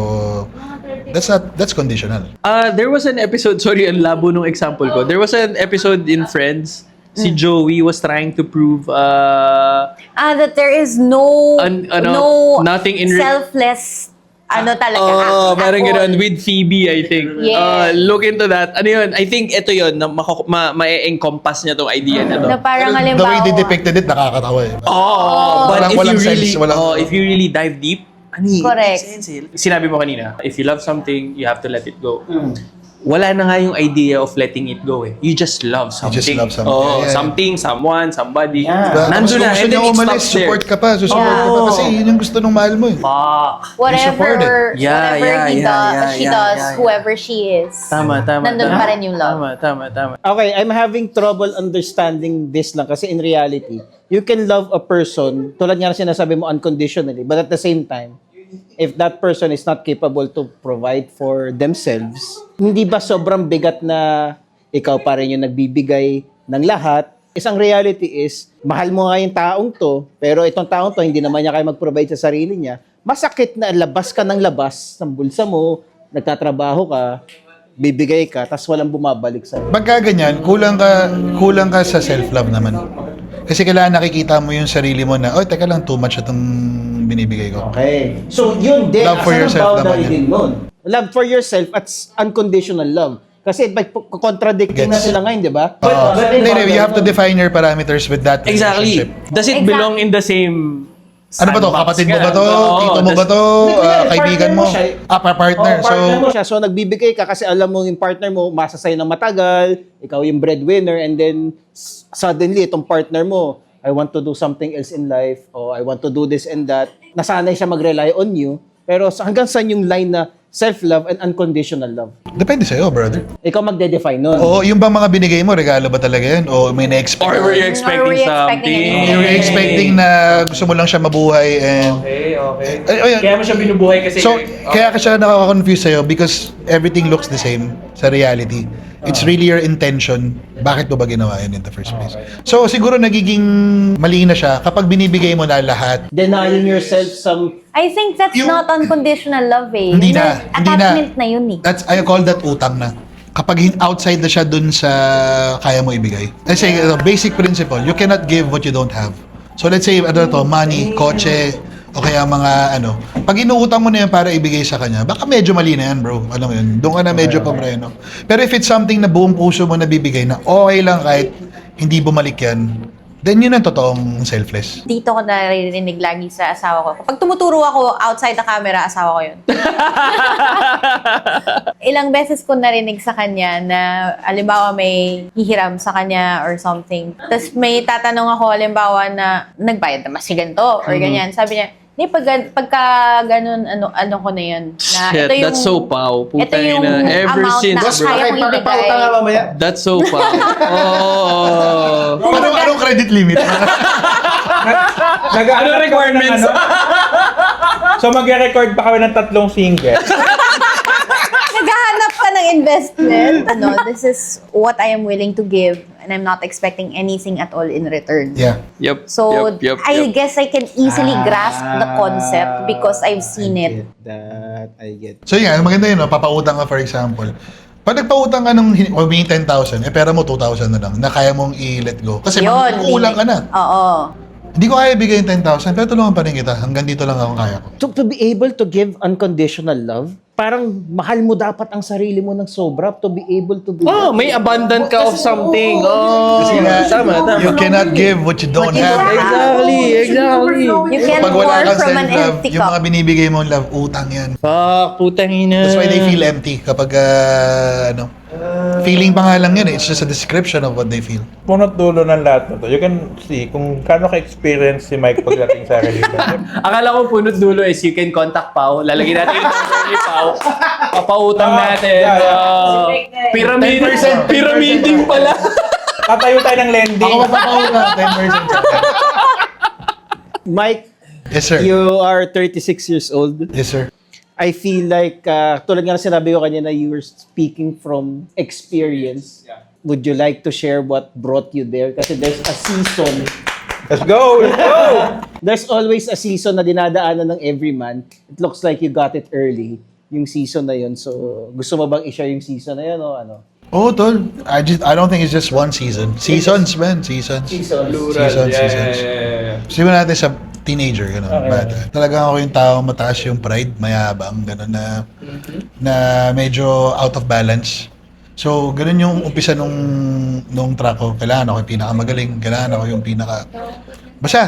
That's conditional. There was an episode, sorry, ang labo nung example ko. There was an episode in Friends. Si Joey was trying to prove That there is no nothing in selfless talaga. Oh, parang at all. gano'n. With Phoebe, I think. Yes. Look into that. Ano yun? I think ito yun, na ma-encompass niya tong idea na to. Na parang The way halimbawa. they depicted it, nakakatawa eh. But Walang sense, if you really dive deep, Correct. Sinabi mo kanina, if you love something, you have to let it go. Wala na nga yung idea of letting it go eh. You just love something. just love something. Oh, Yeah. something, someone, somebody. Diba? Nandun na, Gusto and then niya it umalis, stops there. support ka pa, support ka pa. Kasi yun yung gusto ng mahal mo eh. Whatever Yeah, she does, yeah. whoever she is. Tama. Nandun pa rin yung love. Tama. Okay, I'm having trouble understanding this lang kasi in reality, you can love a person, tulad nga na sinasabi mo, unconditionally, but at the same time, if that person is not capable to provide for themselves, hindi ba sobrang bigat na ikaw pa rin yung nagbibigay ng lahat, Isang reality is, mahal mo nga yung taong to, pero itong taong to, hindi naman niya kaya mag-provide sa sarili niya. Masakit na labas ka ng labas ng bulsa mo, nagtatrabaho ka, bibigay ka, tapos walang bumabalik sa'yo. Pagka ganyan, kulang ka sa self-love naman. Kasi kailangan nakikita mo yung sarili mo na, teka lang, too much itong binibigay ko. Okay. So, yun din. Love for yourself naman din nun. Love for yourself at unconditional love. Kasi contradicting na Gets. sila ngayon, di ba? Hindi, you have to define your parameters with that Exactly. relationship. Does it belong in the same Ano ba to? sandbox? Kapatid mo ba to? Oo, Tito mo ba to? Kaibigan mo? Partner. So, Partner mo siya. So, nagbibigay ka kasi alam mo yung partner mo, masa sa'yo ng matagal, ikaw yung breadwinner, and then suddenly, itong partner mo, I want to do something else in life, or I want to do this and that. Nasanay siya mag-rely on you, pero hanggang saan yung line na self-love and unconditional love? depende sa'yo, brother. Ikaw magde-define nun. Oo, yung bang mga binigay mo, regalo ba talaga yun? O may na-expect? Or were you Or expecting were you expecting something? anything? You were expecting na gusto mo lang siya mabuhay and... Okay. Ayun. Kaya mo siya binubuhay kasi... So, kaya ka siya nakaka-confuse sa'yo because everything looks the same sa reality. It's really your intention. Bakit mo ba ginawa yun in the first place? So, siguro nagiging mali na siya kapag binibigay mo na lahat. Denying yourself some... I think that's Yung- not unconditional love eh. Hindi Yun na. yung Hindi na. attachment na yun eh. I call that utang na. Kapag outside na siya dun sa kaya mo ibigay. Let's say, basic principle, you cannot give what you don't have. So let's say, money, kotse, o kaya mga pag inuutang mo na yan para ibigay sa kanya, baka medyo mali na yan, bro. Alam mo yun, doon ka na medyo pamreno. Pero if it's something na buong puso mo na bibigay na okay lang kahit hindi bumalik yan, then yun ang totoong selfless. Dito ko naririnig lagi sa asawa ko. Kapag tumuturo ako outside the camera, asawa ko yun. Ilang beses ko narinig sa kanya na, halimbawa may hihiram sa kanya or something. Tapos may tatanong ako, halimbawa na, nagbayad naman si ganito or ganyan. Sabi niya, pagka ganun, ano ko na yun. Na, Shit, ito yung, that's so pow. ito yung Putang ina, ever amount since, na bro. kaya kong ibigay. mamaya. That's so pow. Oh. Anong credit limit? Ano requirements? So, mag-record pa kami ng 3 singles. Naghahanap ka ng investment. This is what I am willing to give and I'm not expecting anything at all in return. Yeah. Yep. So, yep. I guess I can easily grasp the concept because I've seen it. I get So yun, maganda yun, papautang ka for example. Pag nagpautang ka ng humingi 10,000, pera mo 2,000 na lang, na kaya mong i-let go. Kasi kulang ka na. Oo. Hindi ko kaya bigay yung 10,000, pero tulungan pa rin kita. Hanggang dito lang ako kaya ko. To be able to give unconditional love, parang mahal mo dapat ang sarili mo ng sobra to be able to do Oh, that. may abundant ka of something. Oh, Kasi nga, tama. you cannot give what you don't What you have. don't have. Exactly. You can Pag wala pour kang from an self-love, empty yung mga cup. binibigay mong love, utang yan. Fuck, putang ina. That's why they feel empty kapag, feeling pa nga lang yun. It's just a description of what they feel. Punot dulo ng lahat na to. You can see kung kano ka-experience si Mike pagdating sa relationship. Akala ko punot dulo is you can contact Pao. Lalagyan natin yung number ni Pao. Papautang natin. Pyramiding pala. Tatayo tayo ng lending. Ako mapapautang 10%. Mike, Yes, sir. you are 36 years old. Yes, sir. I feel like, tulad nga na sinabi ko kanina, you were speaking from experience. Would you like to share what brought you there? Kasi there's a season. Let's go! Let's go! There's always a season na dinadaanan ng every man. It looks like you got it early, yung season na yun. So, gusto mo bang i-share yung season na yun o ano? Oh, tol. I don't think it's just one season. Seasons, man. Seasons. Season. Seasons. Simulan natin sa teenager, gano'n. Bata. Talagang ako yung tao, mataas yung pride, mayabang, gano'n na medyo out of balance. So, gano'n yung umpisa nung track ko. Kailangan ako yung pinakamagaling, kailangan ako yung basta,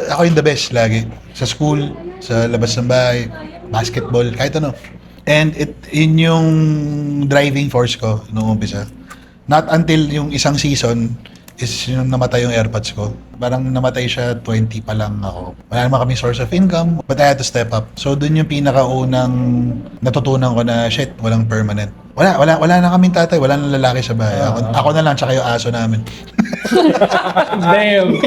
ako yung the best lagi. Sa school, sa labas ng bahay, basketball, kahit ano. And in yung driving force ko nung umpisa. Not until yung isang season, is yung namatay yung AirPods ko. Parang namatay siya, 20 pa lang ako. Wala naman kami source of income, but I had to step up. So, dun yung pinakaunang natutunan ko na, shit, walang permanent. Wala na kaming tatay, wala nang lalaki sa bahay. Ako na lang, tsaka yung aso namin. Damn.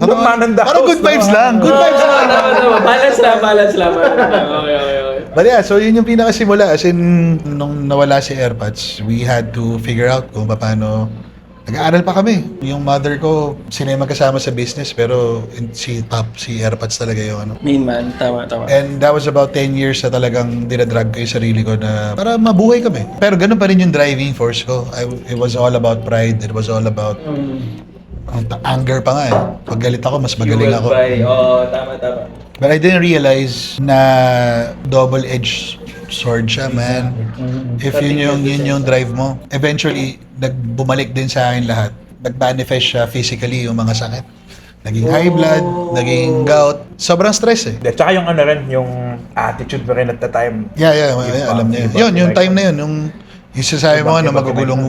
Man on the Parang house, good vibes no? lang. Good vibes lang. Balance lang. Okay. But yeah, so yun yung pinakasimula. As in, nung nawala si AirPods, we had to figure out kung paano Nag-aaral pa kami. Yung mother ko, sila yung magkasama sa business, pero si AirPods talaga yung ano. Main man, tama. And that was about 10 years na talagang dinadrag ko yung sarili ko na para mabuhay kami. Pero ganun pa rin yung driving force ko. It was all about pride. It was all about anger pa nga eh. Pag galit ako, mas magaling ako. Tama. But I didn't realize na double-edged sword siya, man. If yun yung drive mo, eventually, bumalik din sa akin lahat. Nag-manifest siya physically yung mga sakit. Naging high blood, naging gout. Sobrang stress eh. Tsaka yung ano rin, yung attitude mo rin at the time. Yeah, alam niya yun. Yung time na yun, yung sasabi mo na magugulong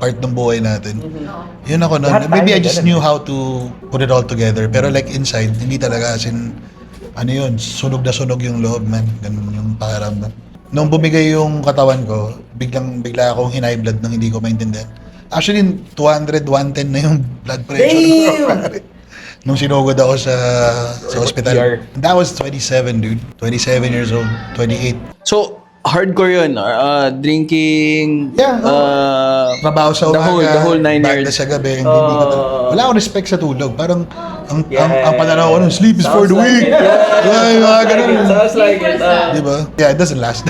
part ng buhay natin. Yun ako nun. Maybe I just knew how to put it all together. Pero like inside, hindi talaga as in, ano yun, sunog na sunog yung loob, man. Ganun yung pakiramdam. Nung bumigay yung katawan ko, bigla akong high blood nang hindi ko maintindihan. Actually, 200, 110 na yung blood pressure. Nung sinugod ako sa hospital. That was 27, dude. 27 years old. 28. So, hardcore yun. Drinking, Yeah. Trabaho sa umaga. the whole 9 banda years. sa gabi. Wala akong respect sa tulog. Parang, ang pananaw ko nun, sleep is for the weak. Yeah, yung mga ganun. Sounds like it. Diba? Yeah, it doesn't last.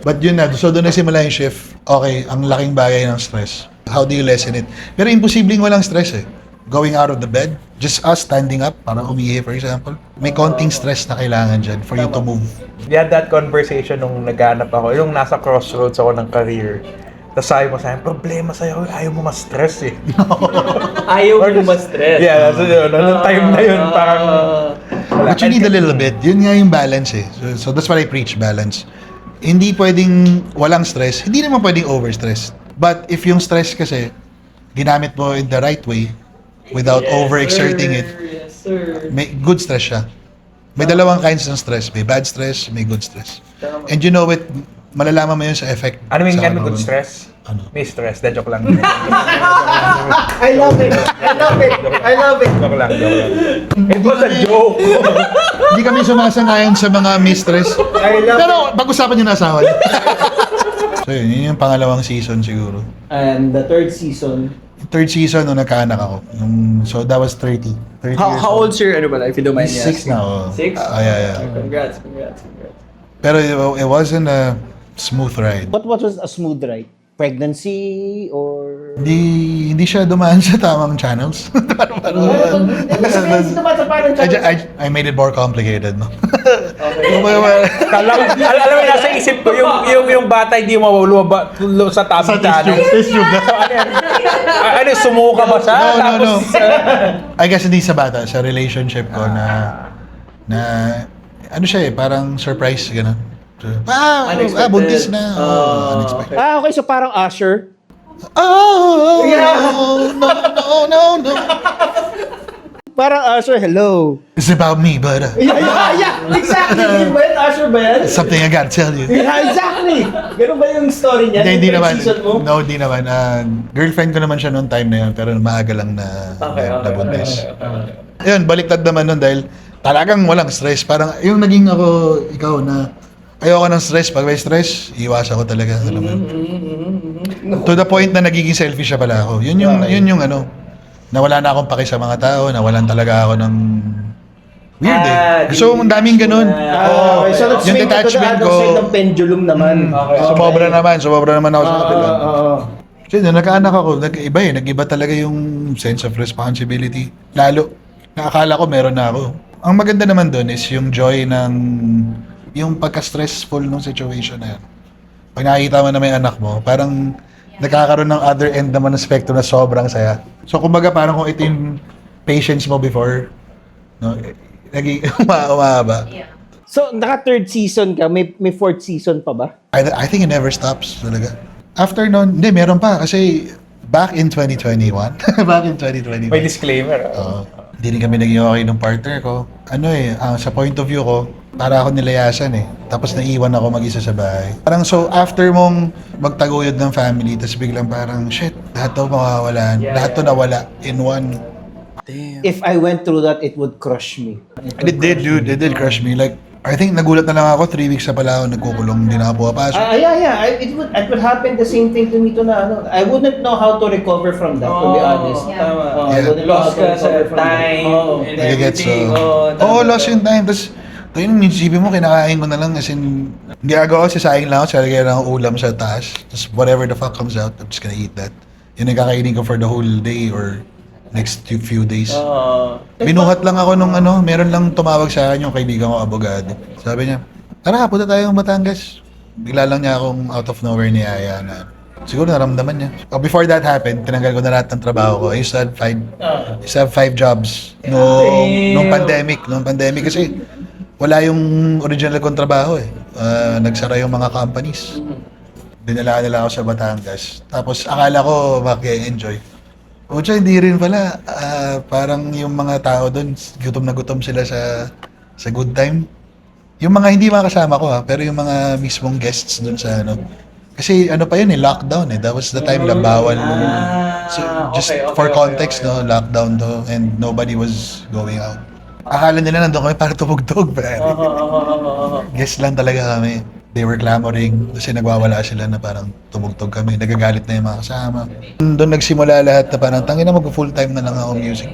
But yun na, so doon nagsimula yung shift. Okay, ang laking bagay ng stress. How do you lessen it? Pero imposibleng walang stress eh. Going out of the bed, just us standing up, para umihi for example. May konting stress na kailangan dyan for you to move. We had that conversation nung naghanap ako, yung nasa crossroads ako ng career. Tapos sabi mo sa'yo, problema sa'yo, ayaw mo ma-stress eh. Ayaw mo ma-stress. Yeah, so yun, nung time na yun, parang... But you need a little bit. Yun nga yung balance eh. So that's what I preach, balance. Hindi pwedeng walang stress, hindi naman pwedeng overstress. But if yung stress kasi, ginamit mo in the right way, without overexerting it, may good stress siya. May dalawang kinds ng stress. May bad stress, may good stress. And you know it, malalaman mo yun sa effect. Ano yung sa may good stress? Ano? May stress, de joke lang. I love it. Joke lang. It was a joke. Hindi kami sumasangayon sa mga mistress. Pero pag-usapan yung asawa niya. So yun yung pangalawang season siguro. And the third season, Third season nung nagkaanak ako. So that was 30. 30 years How old's your, ano ba, if you don't mind me 6 asking? na. Oh. 6? Yeah. Congrats. Pero it wasn't a smooth ride. what was a smooth ride? Pregnancy or... Hindi siya dumaan sa tamang channels. I made it more complicated, no? Alam mo, nasa isip ko, yung bata hindi mo sa tamang channel. Test tube na. Ano, sumuka ba siya? No. I guess hindi sa bata, sa relationship ko na ano siya eh, parang surprise, gano'n. Buntis na. Unexpected. Okay, so parang Usher. No. Parang Usher, hello. It's about me, but Exactly. Yun ba yun? Usher ba yan? something I gotta tell you. Yeah, exactly. Ganun ba yung story niya? Hindi Yung naman. season mo? No, hindi naman. Girlfriend ko naman siya noong time na yun, pero maaga lang na buntis. Yun, baliktad naman nun dahil talagang walang stress. Parang yung naging ikaw na ayoko ng stress. Pag may stress, iiwasan ko talaga. Alam mo yun? To the point na nagiging selfish siya pala ako. Yun yung ano, nawala na akong paki sa mga tao, nawalan talaga ako ng weird eh. So, ang daming ganun. Okay, so let's Yung swing to the detachment other ko, side ng pendulum naman. sumobra naman ako sa kapila. Kasi nung nagkaanak ako, nag-iba talaga yung sense of responsibility. Lalo, nakakala ko meron na ako. Ang maganda naman doon is yung joy ng yung pagka-stressful ng situation na yan. Pag nakikita mo na may anak mo, parang nagkakaroon ng other end naman ng spectrum na sobrang saya. So kumbaga parang kung ito yung patience mo before, no, naging umahaba. So, naka-third season ka, may fourth season pa ba? I think it never stops talaga. After nun, hindi, meron pa kasi back in 2021. Back in 2021. May disclaimer. Hindi rin kami naging okay ng partner ko. Sa point of view ko, para ako nilayasan eh. Tapos naiwan ako mag-isa sa bahay. Parang so, after mong magtaguyod ng family, tapos biglang parang, shit, lahat to makawalaan. Lahat to nawala in one. If I went through that, it would crush me. And it did, dude. It did crush me. Like, I think nagulat na lang ako, 3 weeks na pala ako nagkukulong, hindi na ako pumapasok. It would happen the same thing to me to na ano. I wouldn't know how to recover from that, to be honest. Yeah. Tama. I Yeah. wouldn't know how Lost to ka sa recover from that. time Oo. and Nagigets, everything. Oo, lost yung time. Tapos, tayo nung isipin mo, kinakain ko na lang. As in, ginagawa ko, sisayang lang ako, sarili lang ulam sa taas. Tapos, whatever the fuck comes out, I'm just gonna eat that. Yun ang kakainin ko for the whole day or next few days. Binuhat lang ako nung ano, meron lang tumawag sa akin yung kaibigan ko, abogado. Sabi niya, tara, punta tayong Batangas. Bigla lang niya akong out of nowhere niyaya na. Siguro naramdaman niya. Before that happened, tinanggal ko na lahat ng trabaho ko. I used to have 5 jobs nung pandemic. Nung pandemic kasi wala yung original kong trabaho eh. Nagsara yung mga companies. Dinala nila ako sa Batangas. Tapos akala ko maki-enjoy. O siya, hindi rin pala. Parang yung mga tao doon, gutom na gutom sila sa good time. Yung mga hindi makasama ko pero yung mga mismong guests doon sa ano. Kasi ano pa yun lockdown That was the time na bawal. So, just for context, lockdown to and nobody was going out. Akala nila nandun kami para tumugtog, pare. Guest lang talaga kami. They were clamoring kasi nagwawala sila na parang tumugtog kami. Nagagalit na yung mga kasama. Doon nagsimula lahat na parang tangina mag-full time na lang ako music.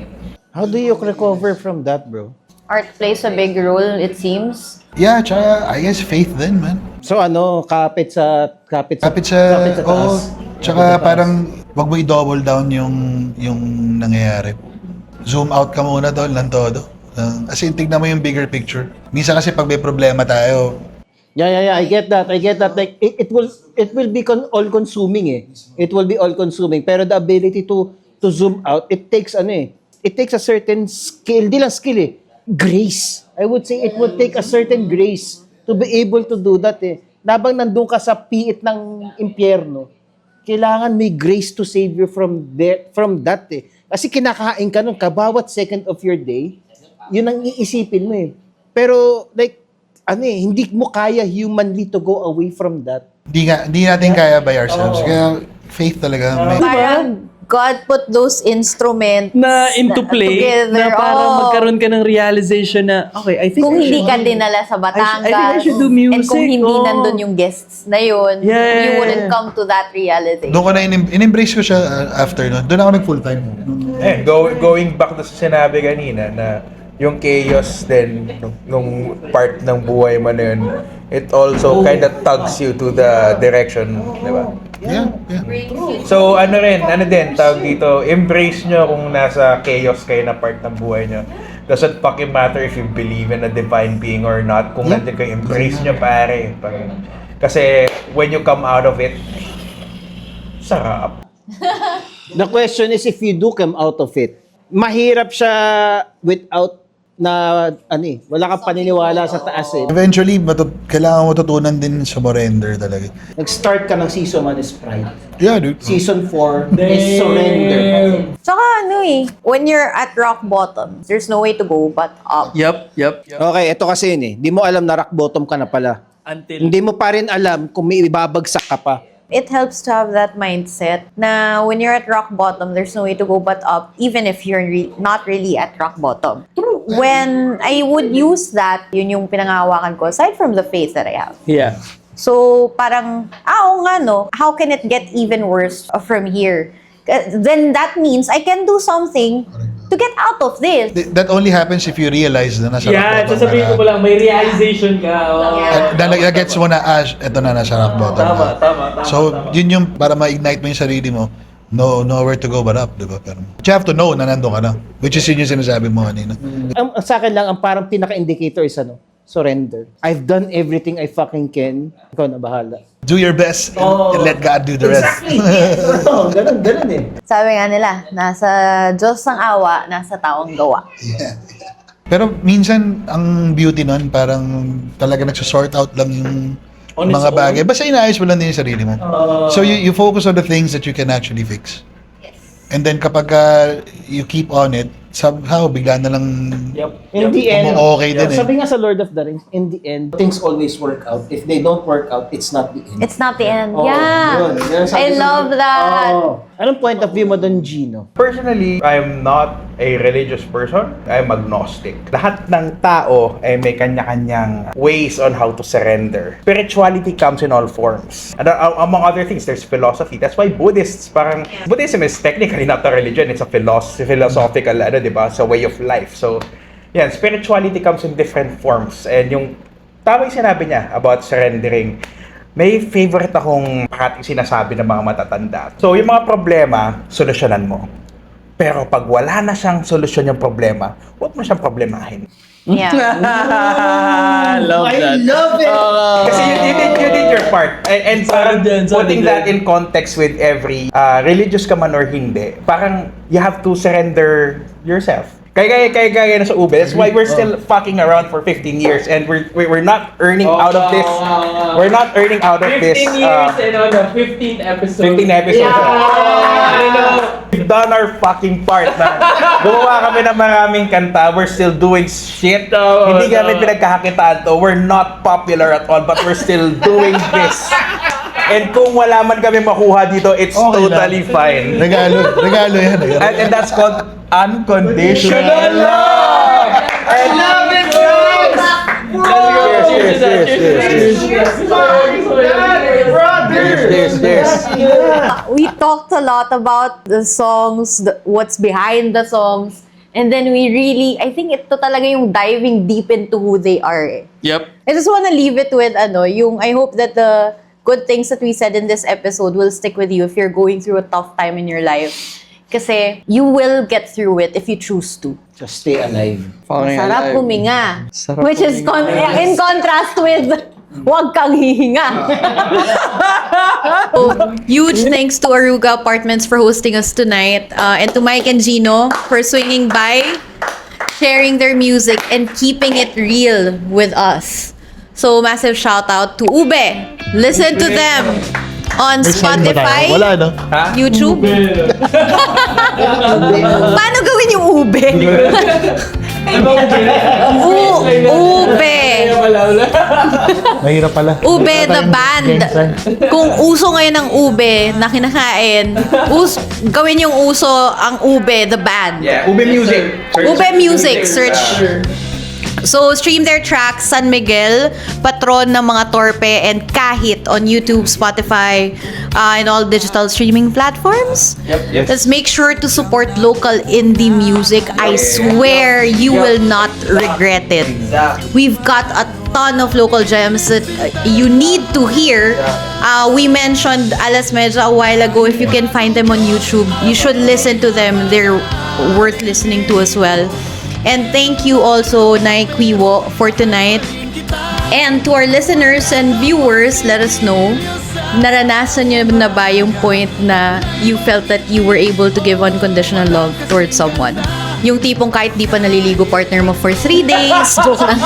How do you recover from that, bro? Art plays a big role, it seems. Yeah, tsaka I guess faith din, man. So ano, kapit sa Kapit taas. tsaka parang wag mo i-double down yung nangyayari. Zoom out ka muna doon lang todo. Kasi tignan mo yung bigger picture. Minsan kasi pag may problema tayo, Yeah. I get that. Like it will be all-consuming eh. It will be all-consuming. Pero the ability to zoom out, it takes It takes a certain skill. Di lang skill eh. Grace. I would say it would take a certain grace to be able to do that eh. Nabang nandun ka sa piit ng impyerno, kailangan may grace to save you from that eh. Kasi kinakain ka nun, kabawat second of your day, yun ang iisipin mo eh. Pero like, hindi mo kaya humanly to go away from that. hindi natin kaya by ourselves. Kaya faith talaga. Parang God put those instruments Na into play, together. na parang Oo. magkaroon ka ng realization na, okay, I think Kung I hindi should ka do- dinala sa Batangas, I think I should do music. and kung hindi Oo. nandun yung guests na yun, Yeah. you wouldn't come to that realization. Doon ko na in-embrace ko siya after nun. Doon ako nag-full time. Going back to sa sinabi kanina na yung chaos din nung part ng buhay mo na yun, it also kind of tugs you to the direction, di ba? Yeah. So ano din, tawag dito, embrace nyo kung nasa chaos kayo na part ng buhay nyo. Doesn't fucking matter if you believe in a divine being or not. Kung nandun kayo, embrace nyo pare. Kasi when you come out of it, sarap. The question is if you do come out of it, mahirap siya without na wala kang paniniwala sa taas eh. Eventually, kailangan mo tutunan din surrender talaga. Nag-start ka ng season 1 is pride. Yeah, dude. Season 4 is surrender. Tsaka when you're at rock bottom, there's no way to go but up. Yup. Okay, ito kasi yun eh. Di mo alam na rock bottom ka na pala. Until Hindi mo pa rin alam kung may ibabagsak ka pa. It helps to have that mindset na when you're at rock bottom, there's no way to go but up, even if you're not really at rock bottom. When I would use that, yun yung pinangahawakan ko, aside from the faith that I have. yeah. So, parang, oo nga no, how can it get even worse from here? Then that means I can do something to get out of this. That only happens if you realize na nasa rock Yeah, bottom sasabihin ko ka pa lang, may realization ka. Oh. Yeah. Nag-gets mo na, eto na, nasa rock bottom ka. Tama. So, yun yung para ma-ignite mo yung sarili mo, nowhere to go but up, di ba? Pero, you have to know na nandun ka na. Which is yun yung sinasabi mo kanina. Ang sa akin lang, ang parang pinaka-indicator is surrender. I've done everything I fucking can. Ikaw na bahala. Do your best and let God do the rest. Oo, ganun eh. Sabi nga nila, nasa Diyos ang awa, nasa taong gawa. Yeah. Pero minsan, ang beauty nun, parang talaga nagsasort out lang yung On its mga own? bagay. Basta inaayos mo lang din yung sarili mo. So you focus on the things that you can actually fix. And then kapag you keep on it, somehow bigla na lang In the end, okay din eh. sabi nga sa Lord of the Rings, in the end, things always work out. If they don't work out, it's not the end. It's not the end. Oh, Yeah. yun sabi I sa- love that. Oh. Anong point of view mo doon, Gino? Personally, I'm not a religious person. I'm agnostic. Lahat ng tao ay may kanya-kanyang ways on how to surrender. Spirituality comes in all forms. And among other things, there's philosophy. That's why Buddhists, Buddhism is technically not a religion. It's a philosophical, diba? It's a way of life. So, yan, spirituality comes in different forms. And yung tama yung sinabi niya about surrendering, may favorite akong parating sinasabi ng mga matatanda. So, yung mga problema, solusyonan mo. Pero pag wala na siyang solusyon yung problema, huwag mo siyang problemahin. Yeah. Love that. love it! Kasi you did your part. And parang putting that in context with every religious ka man or hindi, parang you have to surrender yourself. Kaya na sa Ube. That's why we're still fucking around for 15 years and we're not earning out of this. We're not earning out of this. 15 years and on the 15th episode. 15 episodes. We've done our fucking part na gumawa kami ng maraming kanta. We're still doing shit. Hindi kami pinagkakakitaan to. We're not popular at all, but we're still doing this. And kung wala man kami makuha dito, it's totally fine. Regalo yan. And that's called unconditional love. I love it, guys! Cheers. We talked a lot about the songs, what's behind the songs, and then we really, I think ito talaga yung diving deep into who they are. Eh. Yep. I just wanna leave it with I hope that the good things that we said in this episode will stick with you if you're going through a tough time in your life. Kasi you will get through it if you choose to. Just stay alive. Sarap huminga. Sarap Which is in contrast with wag kang hihinga. So, huge thanks to Aruga Apartments for hosting us tonight. And to Mike and Gino for swinging by, sharing their music, and keeping it real with us. So, massive shout out to Ube. Listen to them on Spotify, Wala, no? YouTube. Paano gawin yung Ube? Ube. Mahirap pala. Ube the band. Kung uso ngayon ang ube na kinakain, gawin yung uso ang ube the band. Yeah, Ube Music. Ube Music, search. So, stream their tracks, San Miguel, Patron ng mga Torpe, and Kahit on YouTube, Spotify, and all digital streaming platforms. Yep. Just make sure to support local indie music. I swear you will not regret it. We've got a ton of local gems that you need to hear. We mentioned Alas Medja a while ago. If you can find them on YouTube, you should listen to them. They're worth listening to as well. And thank you also, Nai Kwiwo, for tonight. And to our listeners and viewers, let us know, naranasan nyo na ba yung point na you felt that you were able to give unconditional love towards someone? Yung tipong kahit di pa naliligo partner mo for 3 days. Joke lang.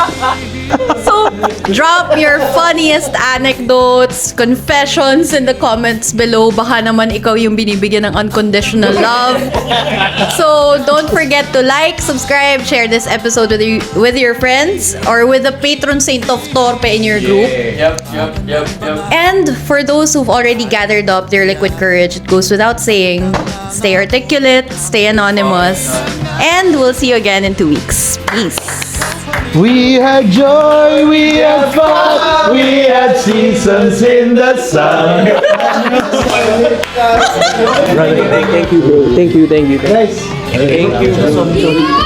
So, drop your funniest anecdotes, confessions in the comments below. Baka naman ikaw yung binibigyan ng unconditional love. So, don't forget to like, subscribe, share this episode with your friends or with the patron saint of Torpe in your group. Yep. And for those who've already gathered up their liquid courage, it goes without saying, stay articulate, stay anonymous, and we'll see you again in 2 weeks. Peace. We had joy, we had fun, we had seasons in the sun. Thank you, bro. Thank you. Guys, Thank you.